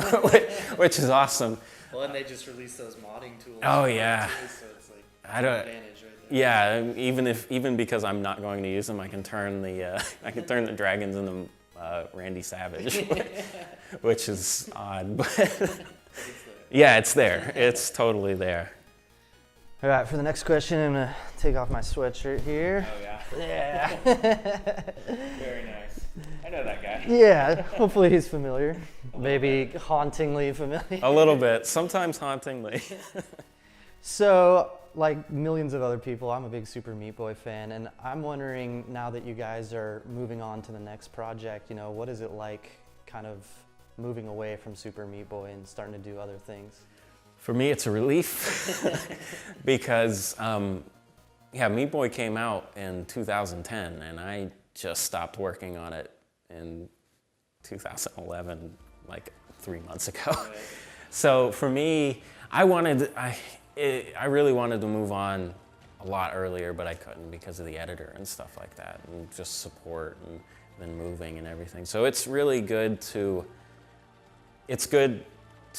which is awesome. Well, and they just released those modding tools. Oh yeah. Too, so it's like I don't. advantage right there. Yeah, even because I'm not going to use them, I can turn the dragons into Randy Savage, which is odd, but yeah, it's there. It's totally there. All right, for the next question, I'm gonna take off my sweatshirt here. Oh yeah. Yeah. Very nice. I know that guy. Yeah, hopefully he's familiar. Maybe hauntingly familiar. A little bit, sometimes hauntingly. So, like millions of other people, I'm a big Super Meat Boy fan, and I'm wondering, now that you guys are moving on to the next project, what is it like kind of moving away from Super Meat Boy and starting to do other things? For me, it's a relief because, Meat Boy came out in 2010, and I just stopped working on it in 2011, like 3 months ago. So for me, I really wanted to move on a lot earlier, but I couldn't because of the editor and stuff like that, and just support and then moving and everything. So it's really good to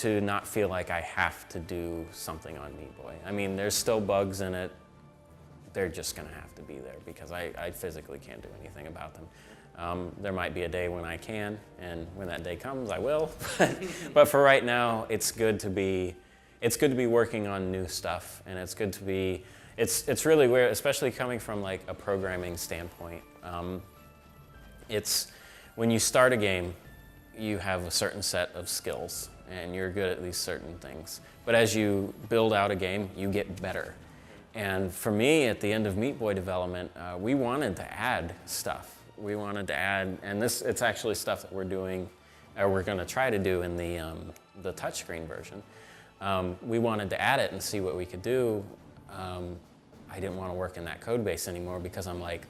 not feel like I have to do something on Meat Boy. I mean, there's still bugs in it. They're just gonna have to be there because I physically can't do anything about them. There might be a day when I can, and when that day comes, I will. But for right now, it's good to be working on new stuff, and it's good to be. It's really weird, especially coming from like a programming standpoint. It's when you start a game, you have a certain set of skills, and you're good at these certain things. But as you build out a game, you get better. And for me, at the end of Meat Boy development, we wanted to add stuff. We wanted to add, and it's actually stuff that we're doing, or we're going to try to do in the touchscreen version. We wanted to add it and see what we could do. I didn't want to work in that code base anymore because I'm like,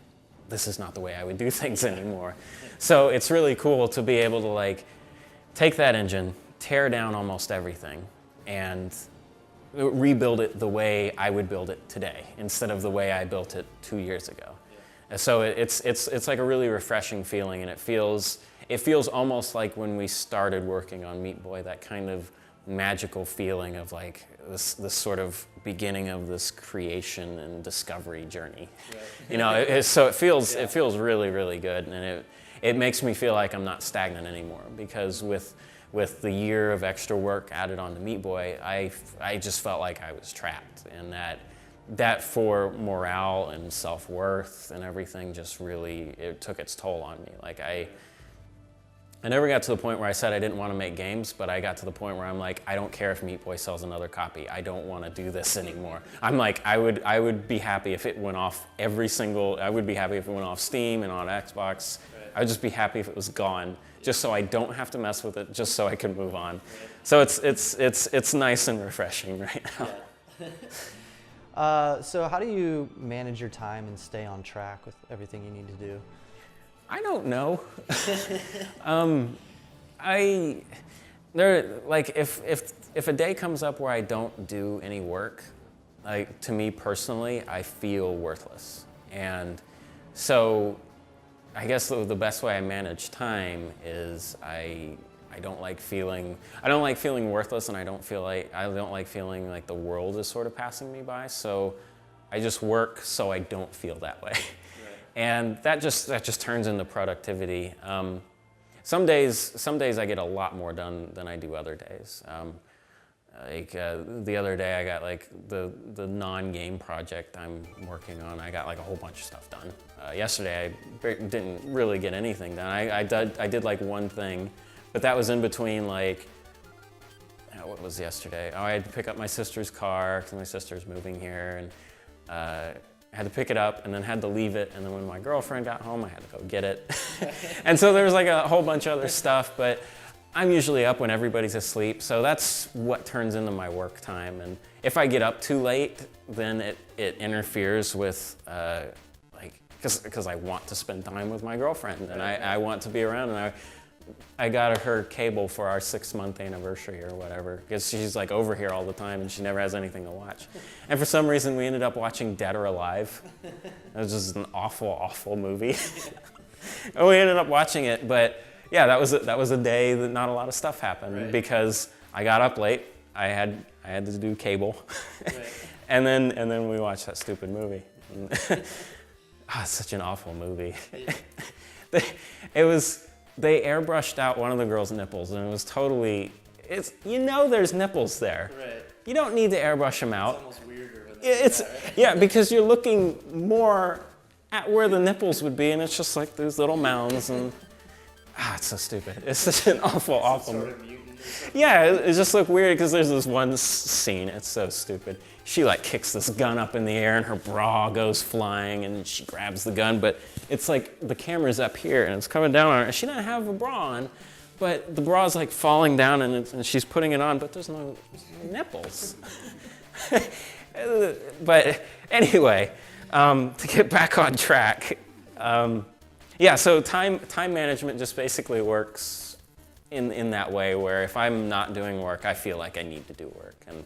this is not the way I would do things anymore. So it's really cool to be able to like take that engine, tear down almost everything, and rebuild it the way I would build it today instead of the way I built it 2 years ago. And so it's like a really refreshing feeling, and it feels almost like when we started working on Meat Boy, that kind of magical feeling of like this sort of beginning of this creation and discovery journey. Right. So it feels really, really good, and it makes me feel like I'm not stagnant anymore, because with the year of extra work added on to Meat Boy, I just felt like I was trapped, and that for morale and self-worth and everything just really, it took its toll on me. Like I never got to the point where I said I didn't want to make games, but I got to the point where I'm like, I don't care if Meat Boy sells another copy. I don't want to do this anymore. I'm like, I would be happy if it went off I would be happy if it went off Steam and on Xbox. Right. I would just be happy if it was gone, just so I don't have to mess with it, just so I can move on. Right. So it's nice and refreshing right now. Yeah. So how do you manage your time and stay on track with everything you need to do? I don't know. If a day comes up where I don't do any work, like to me personally, I feel worthless. And so I guess the best way I manage time is I don't like feeling worthless, and I don't like feeling like the world is sort of passing me by. So I just work so I don't feel that way. And that just turns into productivity. Some days I get a lot more done than I do other days. The other day I got like the non-game project I'm working on. I got like a whole bunch of stuff done. Yesterday I didn't really get anything done. I did like one thing, but that was in between like, what was yesterday? Oh, I had to pick up my sister's car because my sister's moving here, and I had to pick it up and then had to leave it, and then when my girlfriend got home, I had to go get it. And so there was like a whole bunch of other stuff, but I'm usually up when everybody's asleep, so that's what turns into my work time. And if I get up too late, then it interferes with, because I want to spend time with my girlfriend, and I want to be around, and I got her cable for our 6-month anniversary or whatever, because she's like over here all the time and she never has anything to watch. And for some reason we ended up watching Dead or Alive. It was just an awful, awful movie. And we ended up watching it, but yeah, that was a day that not a lot of stuff happened, because I got up late, I had to do cable, and then we watched that stupid movie. It's such an awful movie. They airbrushed out one of the girl's nipples, and it was totally, there's nipples there. Right. You don't need to airbrush them out. It's almost weirder when they do that, right? Yeah, because you're looking more at where the nipples would be, and it's just like these little mounds, and it's so stupid. It's such an awful, awful Sort movie. of mutant or something. Yeah, it just looked weird because there's this one scene, it's so stupid. She like kicks this gun up in the air and her bra goes flying and she grabs the gun, but it's like the camera's up here and it's coming down on her and she doesn't have a bra on, but the bra's like falling down and she's putting it on, but there's no nipples. But anyway, to get back on track, so time management just basically works in that way where if I'm not doing work, I feel like I need to do work. And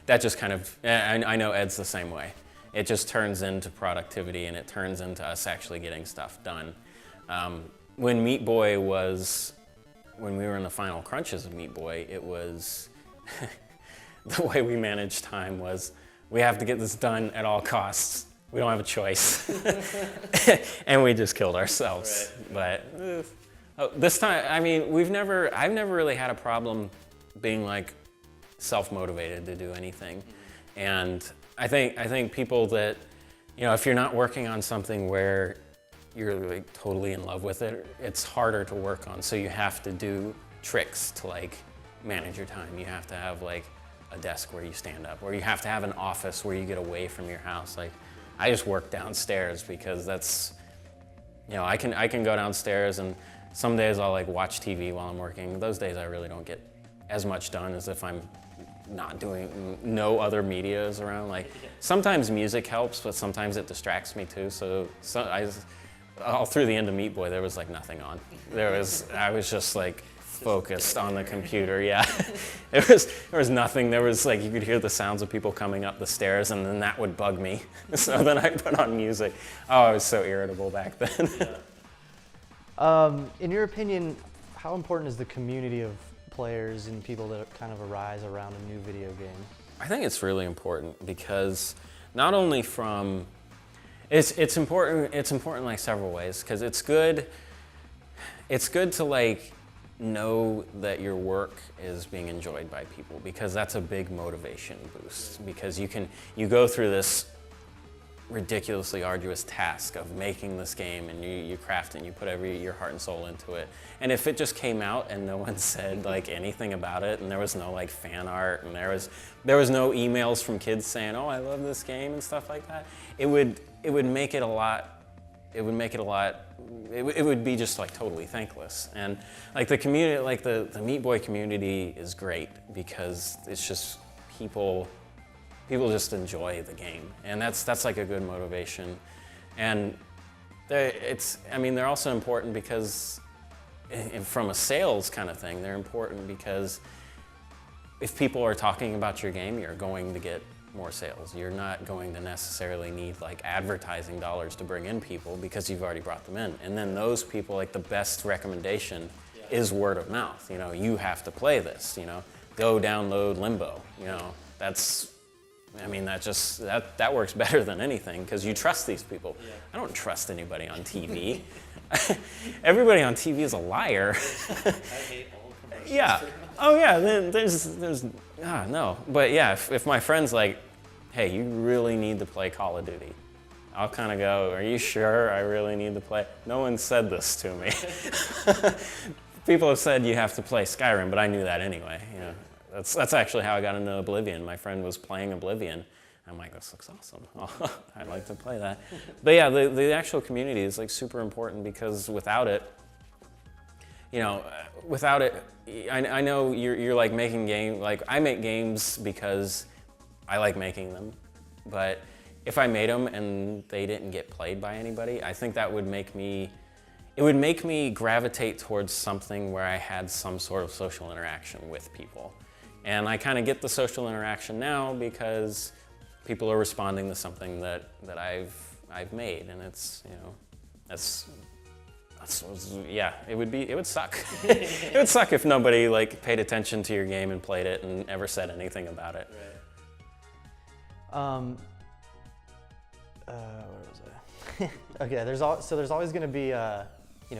that just kind of, I know Ed's the same way. It just turns into productivity and it turns into us actually getting stuff done. When Meat Boy when we were in the final crunches of Meat Boy, it was, the way we managed time was, we have to get this done at all costs. We don't have a choice. And we just killed ourselves. Right. But this time, I mean, I've never really had a problem being like self-motivated to do anything. And I think people that, if you're not working on something where you're like totally in love with it, it's harder to work on. So you have to do tricks to like manage your time. You have to have like a desk where you stand up, or you have to have an office where you get away from your house. Like I just work downstairs because that's, I can go downstairs and some days I'll like watch TV while I'm working. Those days I really don't get as much done as if I'm not doing, no other media is around. Like sometimes music helps, but sometimes it distracts me too. So all through the end of Meat Boy, there was like nothing on. I was just like focused on the computer. Yeah, there was nothing. There was like, you could hear the sounds of people coming up the stairs, and then that would bug me. So then I put on music. Oh, I was so irritable back then. In your opinion, how important is the community of players and people that kind of arise around a new video game? I think it's really important because not only from, it's important in like several ways, because it's good to like know that your work is being enjoyed by people, because that's a big motivation boost, because you go through this ridiculously arduous task of making this game, and you craft it and you put your heart and soul into it. And if it just came out and no one said like anything about it, and there was no like fan art, and there was no emails from kids saying, "Oh, I love this game" and stuff like that, it would make it a lot. It would be just like totally thankless. And like the community, like the Meat Boy community is great because it's just people just enjoy the game, and that's like a good motivation. And they're also important because from a sales kind of thing, they're important because if people are talking about your game, you're going to get more sales. You're not going to necessarily need like advertising dollars to bring in people because you've already brought them in. And then those people, like the best recommendation is word of mouth. You have to play this, go download Limbo. That works better than anything because you trust these people. Yeah. I don't trust anybody on TV. Everybody on TV is a liar. I hate all commercials. Yeah. Oh yeah. There's no. But yeah, if my friend's like, "Hey, you really need to play Call of Duty," I'll kind of go, "Are you sure I really need to play?" No one said this to me. People have said you have to play Skyrim, but I knew that anyway. That's actually how I got into Oblivion. My friend was playing Oblivion. I'm like, this looks awesome. I'd like to play that. But yeah, the actual community is like super important because without it, without it, I know you're like making games, like I make games because I like making them, but if I made them and they didn't get played by anybody, I think that would make me, it would make me gravitate towards something where I had some sort of social interaction with people. And I kind of get the social interaction now because people are responding to something that I've made, and it's, yeah, it would suck. It would suck if nobody like paid attention to your game and played it and ever said anything about it. Right. Where was I? Okay, there's always going to be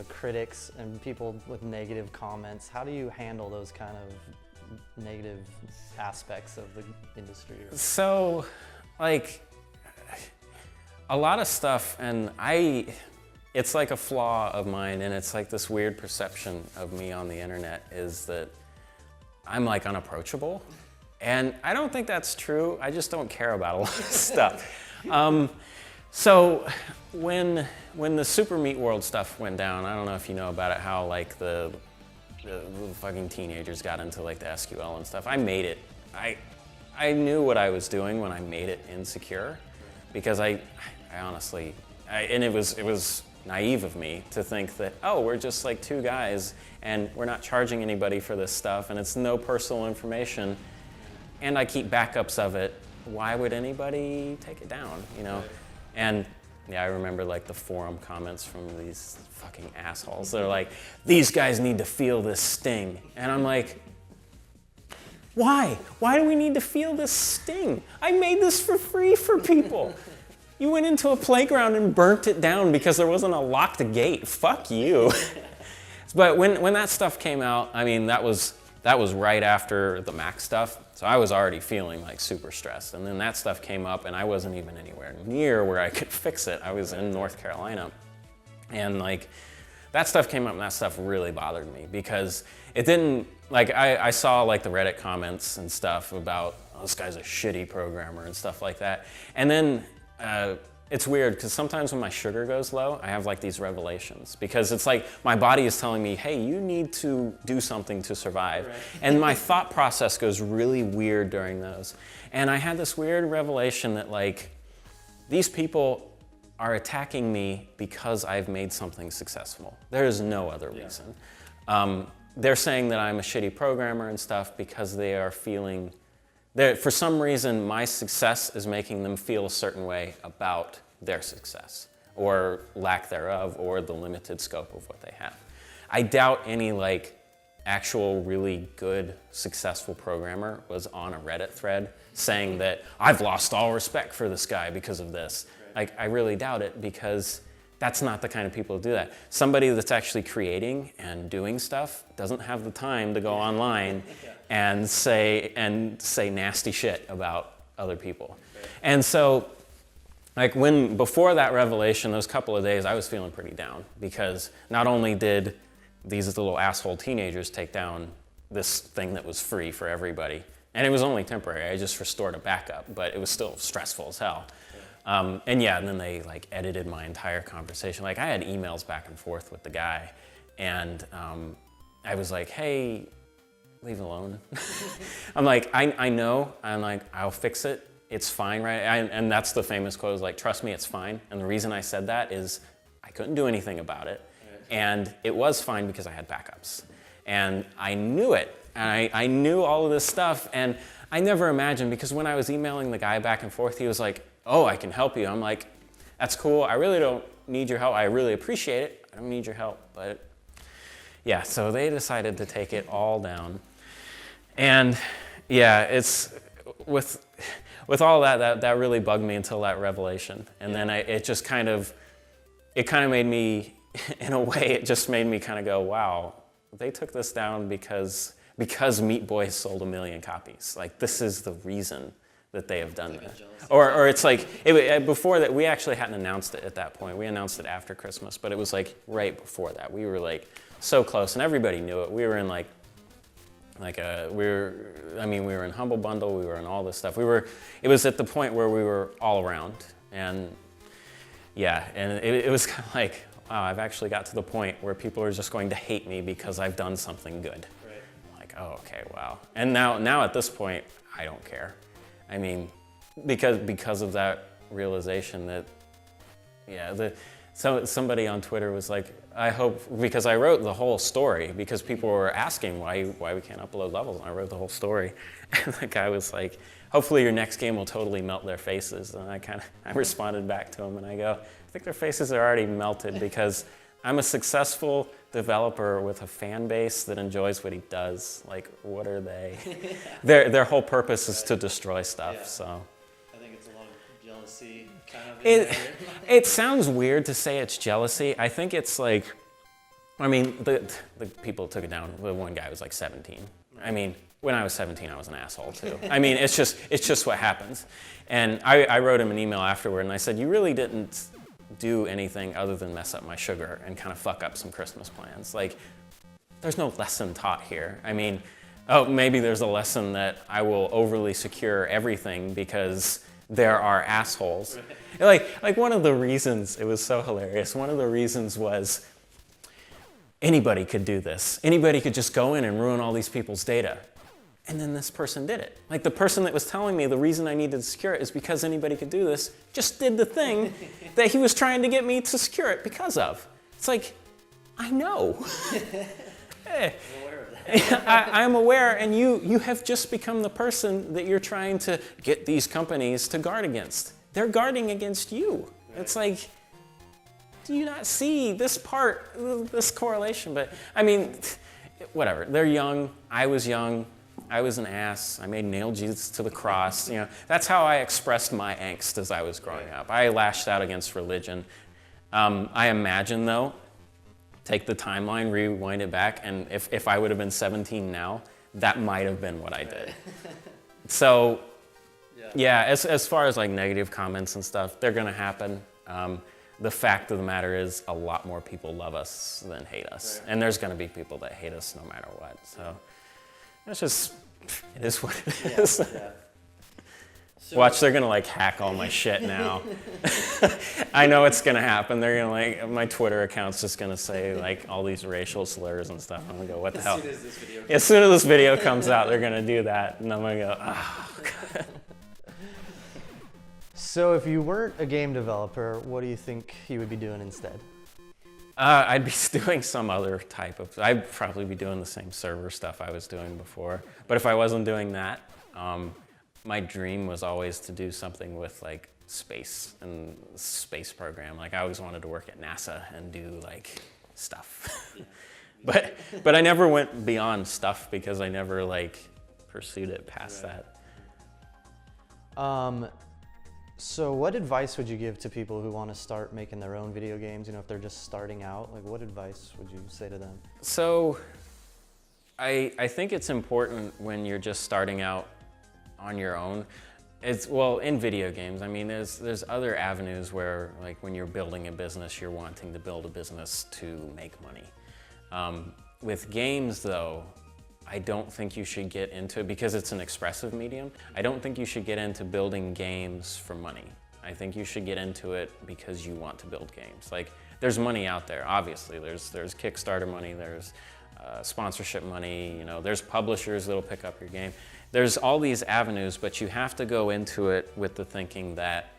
critics and people with negative comments. How do you handle those kind of negative aspects of the industry? So, like, a lot of stuff, and it's like a flaw of mine, and it's like this weird perception of me on the internet is that I'm like unapproachable. And I don't think that's true. I just don't care about a lot of stuff. So when the Super Meat World stuff went down, I don't know if you know about it, how like the fucking teenagers got into like the SQL and stuff. I made it. I knew what I was doing when I made it insecure, because I honestly, and it was naive of me to think that, oh, we're just like two guys and we're not charging anybody for this stuff and it's no personal information, and I keep backups of it. Why would anybody take it down, Right. And yeah, I remember like the forum comments from these fucking assholes. They're like, these guys need to feel this sting. And I'm like, why? Why do we need to feel this sting? I made this for free for people. You went into a playground and burnt it down because there wasn't a locked gate. Fuck you. But when that stuff came out, I mean, that was right after the Mac stuff. So I was already feeling like super stressed. And then that stuff came up and I wasn't even anywhere near where I could fix it. I was in North Carolina. And like, that stuff came up and that stuff really bothered me because it didn't, like I saw like the Reddit comments and stuff about, oh, this guy's a shitty programmer and stuff like that. And then it's weird because sometimes when my sugar goes low, I have like these revelations because it's like my body is telling me, hey, you need to do something to survive. Right. And my thought process goes really weird during those. And I had this weird revelation that like, these people are attacking me because I've made something successful. There is no other reason. They're saying that I'm a shitty programmer and stuff because they are feeling, for some reason, my success is making them feel a certain way about their success, or lack thereof, or the limited scope of what they have. I doubt any like actual really good, successful programmer was on a Reddit thread saying that I've lost all respect for this guy because of this. Like, I really doubt it because that's not the kind of people who do that. Somebody that's actually creating and doing stuff doesn't have the time to go online and say nasty shit about other people. And so, like before that revelation, those couple of days, I was feeling pretty down because not only did these little asshole teenagers take down this thing that was free for everybody, and it was only temporary, I just restored a backup, but it was still stressful as hell. And then they like edited my entire conversation. Like I had emails back and forth with the guy, and I was like, hey, leave it alone. I'm like, I know, I'm like, I'll fix it. It's fine, right? And that's the famous quote, is like, trust me, it's fine. And the reason I said that is I couldn't do anything about it. And it was fine because I had backups. And I knew it. And I knew all of this stuff. And I never imagined, because when I was emailing the guy back and forth, he was like, oh, I can help you. I'm like, that's cool. I really don't need your help. I really appreciate it. I don't need your help. But yeah, so they decided to take it all down. And yeah, it's with all that really bugged me until that revelation. And then it kind of made me, in a way, it just made me kind of go, wow, they took this down because Meat Boy sold 1 million copies. Like, this is the reason that they have done that. Or it's like, before that, we actually hadn't announced it at that point. We announced it after Christmas, but it was like right before that. We were like so close, and everybody knew it. We were in like Like we were in Humble Bundle, we were in all this stuff. It was at the point where we were all around, and yeah, and it was kind of like, wow, I've actually got to the point where people are just going to hate me because I've done something good. Right. Like, oh, okay, wow. And now at this point, I don't care. I mean, because of that realization that, yeah, somebody on Twitter was like, I hope, because I wrote the whole story, because people were asking why we can't upload levels, and I wrote the whole story. And the guy was like, hopefully your next game will totally melt their faces. And I responded back to him and I go, I think their faces are already melted because I'm a successful developer with a fan base that enjoys what he does. Like, what are they? Their whole purpose is to destroy stuff, Yeah. so. I think it's a lot of jealousy kind of in there. It sounds weird to say it's jealousy. I think it's like, I mean, the people took it down. The one guy was like 17. I mean, when I was 17, I was an asshole too. I mean, it's just what happens. And I wrote him an email afterward, and I said, you really didn't do anything other than mess up my sugar and kind of fuck up some Christmas plans. Like, there's no lesson taught here. I mean, oh, maybe there's a lesson that I will overly secure everything because there are assholes. Like one of the reasons, it was so hilarious, one of the reasons was anybody could do this. Anybody could just go in and ruin all these people's data. And then this person did it. Like the person that was telling me the reason I needed to secure it is because anybody could do this, just did the thing that he was trying to get me to secure it because of. It's like, I know. I'm aware, and you have just become the person that you're trying to get these companies to guard against. They're guarding against you. Right. It's like, do you not see this part, this correlation? But I mean, whatever. They're young. I was young. I was an ass. I made nail Jesus to the cross. You know, that's how I expressed my angst as I was growing up. I lashed out against religion. I imagine, though, take the timeline, rewind it back, and if I would have been 17 now, that might have been what I did. So, yeah, as far as like negative comments and stuff, they're gonna happen. The fact of the matter is a lot more people love us than hate us. Right. And there's gonna be people that hate us no matter what. So, it's just, it is what it is. Yeah. So, watch, they're gonna like hack all my shit now. I know it's gonna happen. They're gonna like, my Twitter account's just gonna say like all these racial slurs and stuff. I'm gonna go, what the hell? As soon as this video comes out, they're gonna do that. And I'm gonna go, oh, God. So if you weren't a game developer, what do you think you would be doing instead? I'd be doing some other type of, I'd probably be doing the same server stuff I was doing before. But if I wasn't doing that, my dream was always to do something with like space and space program. Like I always wanted to work at NASA and do like stuff. but I never went beyond stuff because I never like pursued it past that. So what advice would you give to people who want to start making their own video games? You know, if they're just starting out, like what advice would you say to them? So I think it's important when you're just starting out on your own. It's, well, in video games, I mean, there's other avenues where, like, when you're building a business, you're wanting to build a business to make money. With games, though, I don't think you should get into it, because it's an expressive medium, I don't think you should get into building games for money. I think you should get into it because you want to build games. Like, there's money out there, obviously. There's Kickstarter money, there's sponsorship money, you know, there's publishers that'll pick up your game. There's all these avenues, but you have to go into it with the thinking that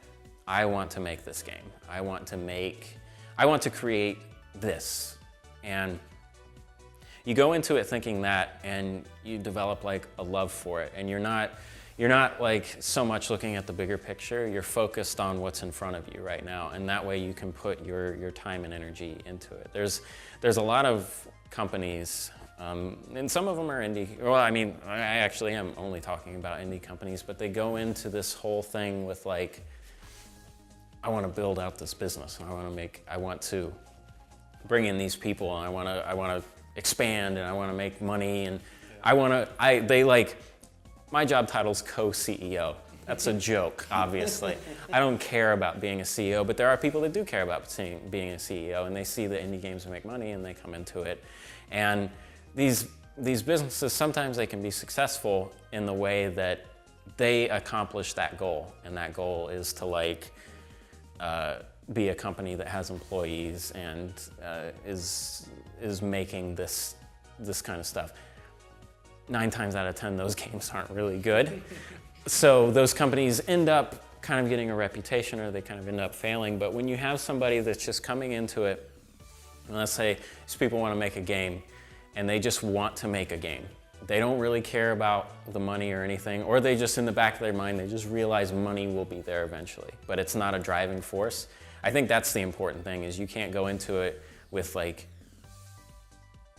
I want to make this game. I want to create this. And you go into it thinking that, and you develop like a love for it. And you're not like so much looking at the bigger picture, you're focused on what's in front of you right now. And that way you can put your time and energy into it. There's a lot of companies, and some of them are indie. Well, I mean, I actually am only talking about indie companies, but they go into this whole thing with like, I want to build out this business, and I want to bring in these people, and I want to expand, and I want to make money, and my job title's co-CEO. That's a joke, obviously. I don't care about being a CEO, but there are people that do care about being a CEO, and they see that indie games make money, and they come into it. And these these businesses, sometimes they can be successful in the way that they accomplish that goal, and that goal is to like be a company that has employees and is making this kind of stuff. 9 times out of 10, those games aren't really good. So those companies end up kind of getting a reputation, or they kind of end up failing. But when you have somebody that's just coming into it, and let's say these people want to make a game, and they just want to make a game. They don't really care about the money or anything, or they just, in the back of their mind, they just realize money will be there eventually, but it's not a driving force. I think that's the important thing, is you can't go into it with like,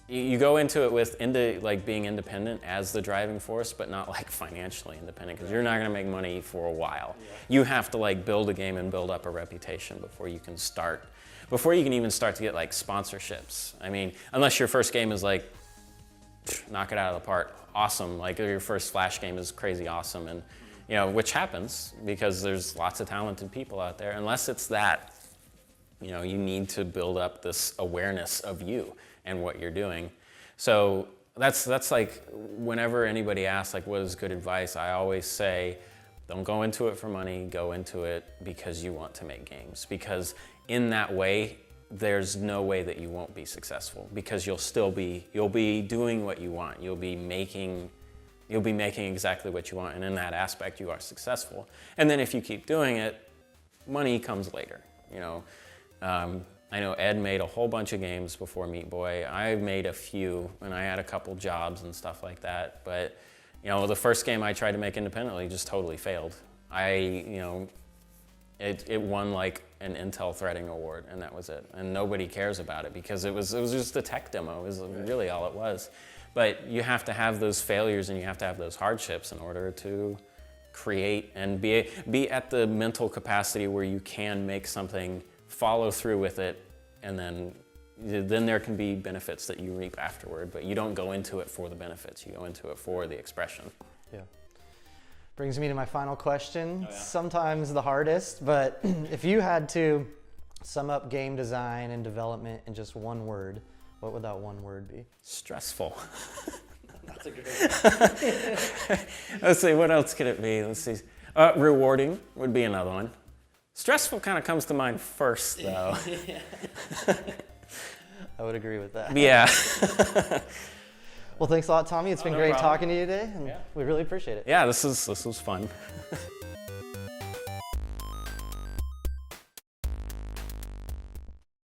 you go into it with like being independent as the driving force, but not like financially independent, because you're not gonna make money for a while. Yeah. You have to like build a game and build up a reputation before you can even start to get like sponsorships. I mean, unless your first game is like, knock it out of the park, awesome, like your first Flash game is crazy awesome, and you know, which happens because there's lots of talented people out there. Unless it's that, you know, you need to build up this awareness of you and what you're doing. So that's like, whenever anybody asks like what is good advice, I always say, don't go into it for money, go into it because you want to make games. Because in that way, there's no way that you won't be successful, because you'll be doing what you want. You'll be making exactly what you want, and in that aspect you are successful. And then if you keep doing it, money comes later, you know. I know Ed made a whole bunch of games before Meat Boy. I made a few, and I had a couple jobs and stuff like that. But you know, the first game I tried to make independently just totally failed. It won like an Intel Threading Award, and that was it. And nobody cares about it because it was just a tech demo. It was really all it was. But you have to have those failures and you have to have those hardships in order to create and be at the mental capacity where you can make something, follow through with it, and then there can be benefits that you reap afterward. But you don't go into it for the benefits. You go into it for the expression. Yeah. Brings me to my final question. Oh, yeah. Sometimes the hardest, but if you had to sum up game design and development in just one word, what would that one word be? Stressful. That's a good one. Let's see, what else could it be? Let's see. Rewarding would be another one. Stressful kind of comes to mind first, though. I would agree with that. Yeah. Well, thanks a lot, Tommy. It's been no great problem. talking to you today, and we really appreciate it. Yeah, this was fun.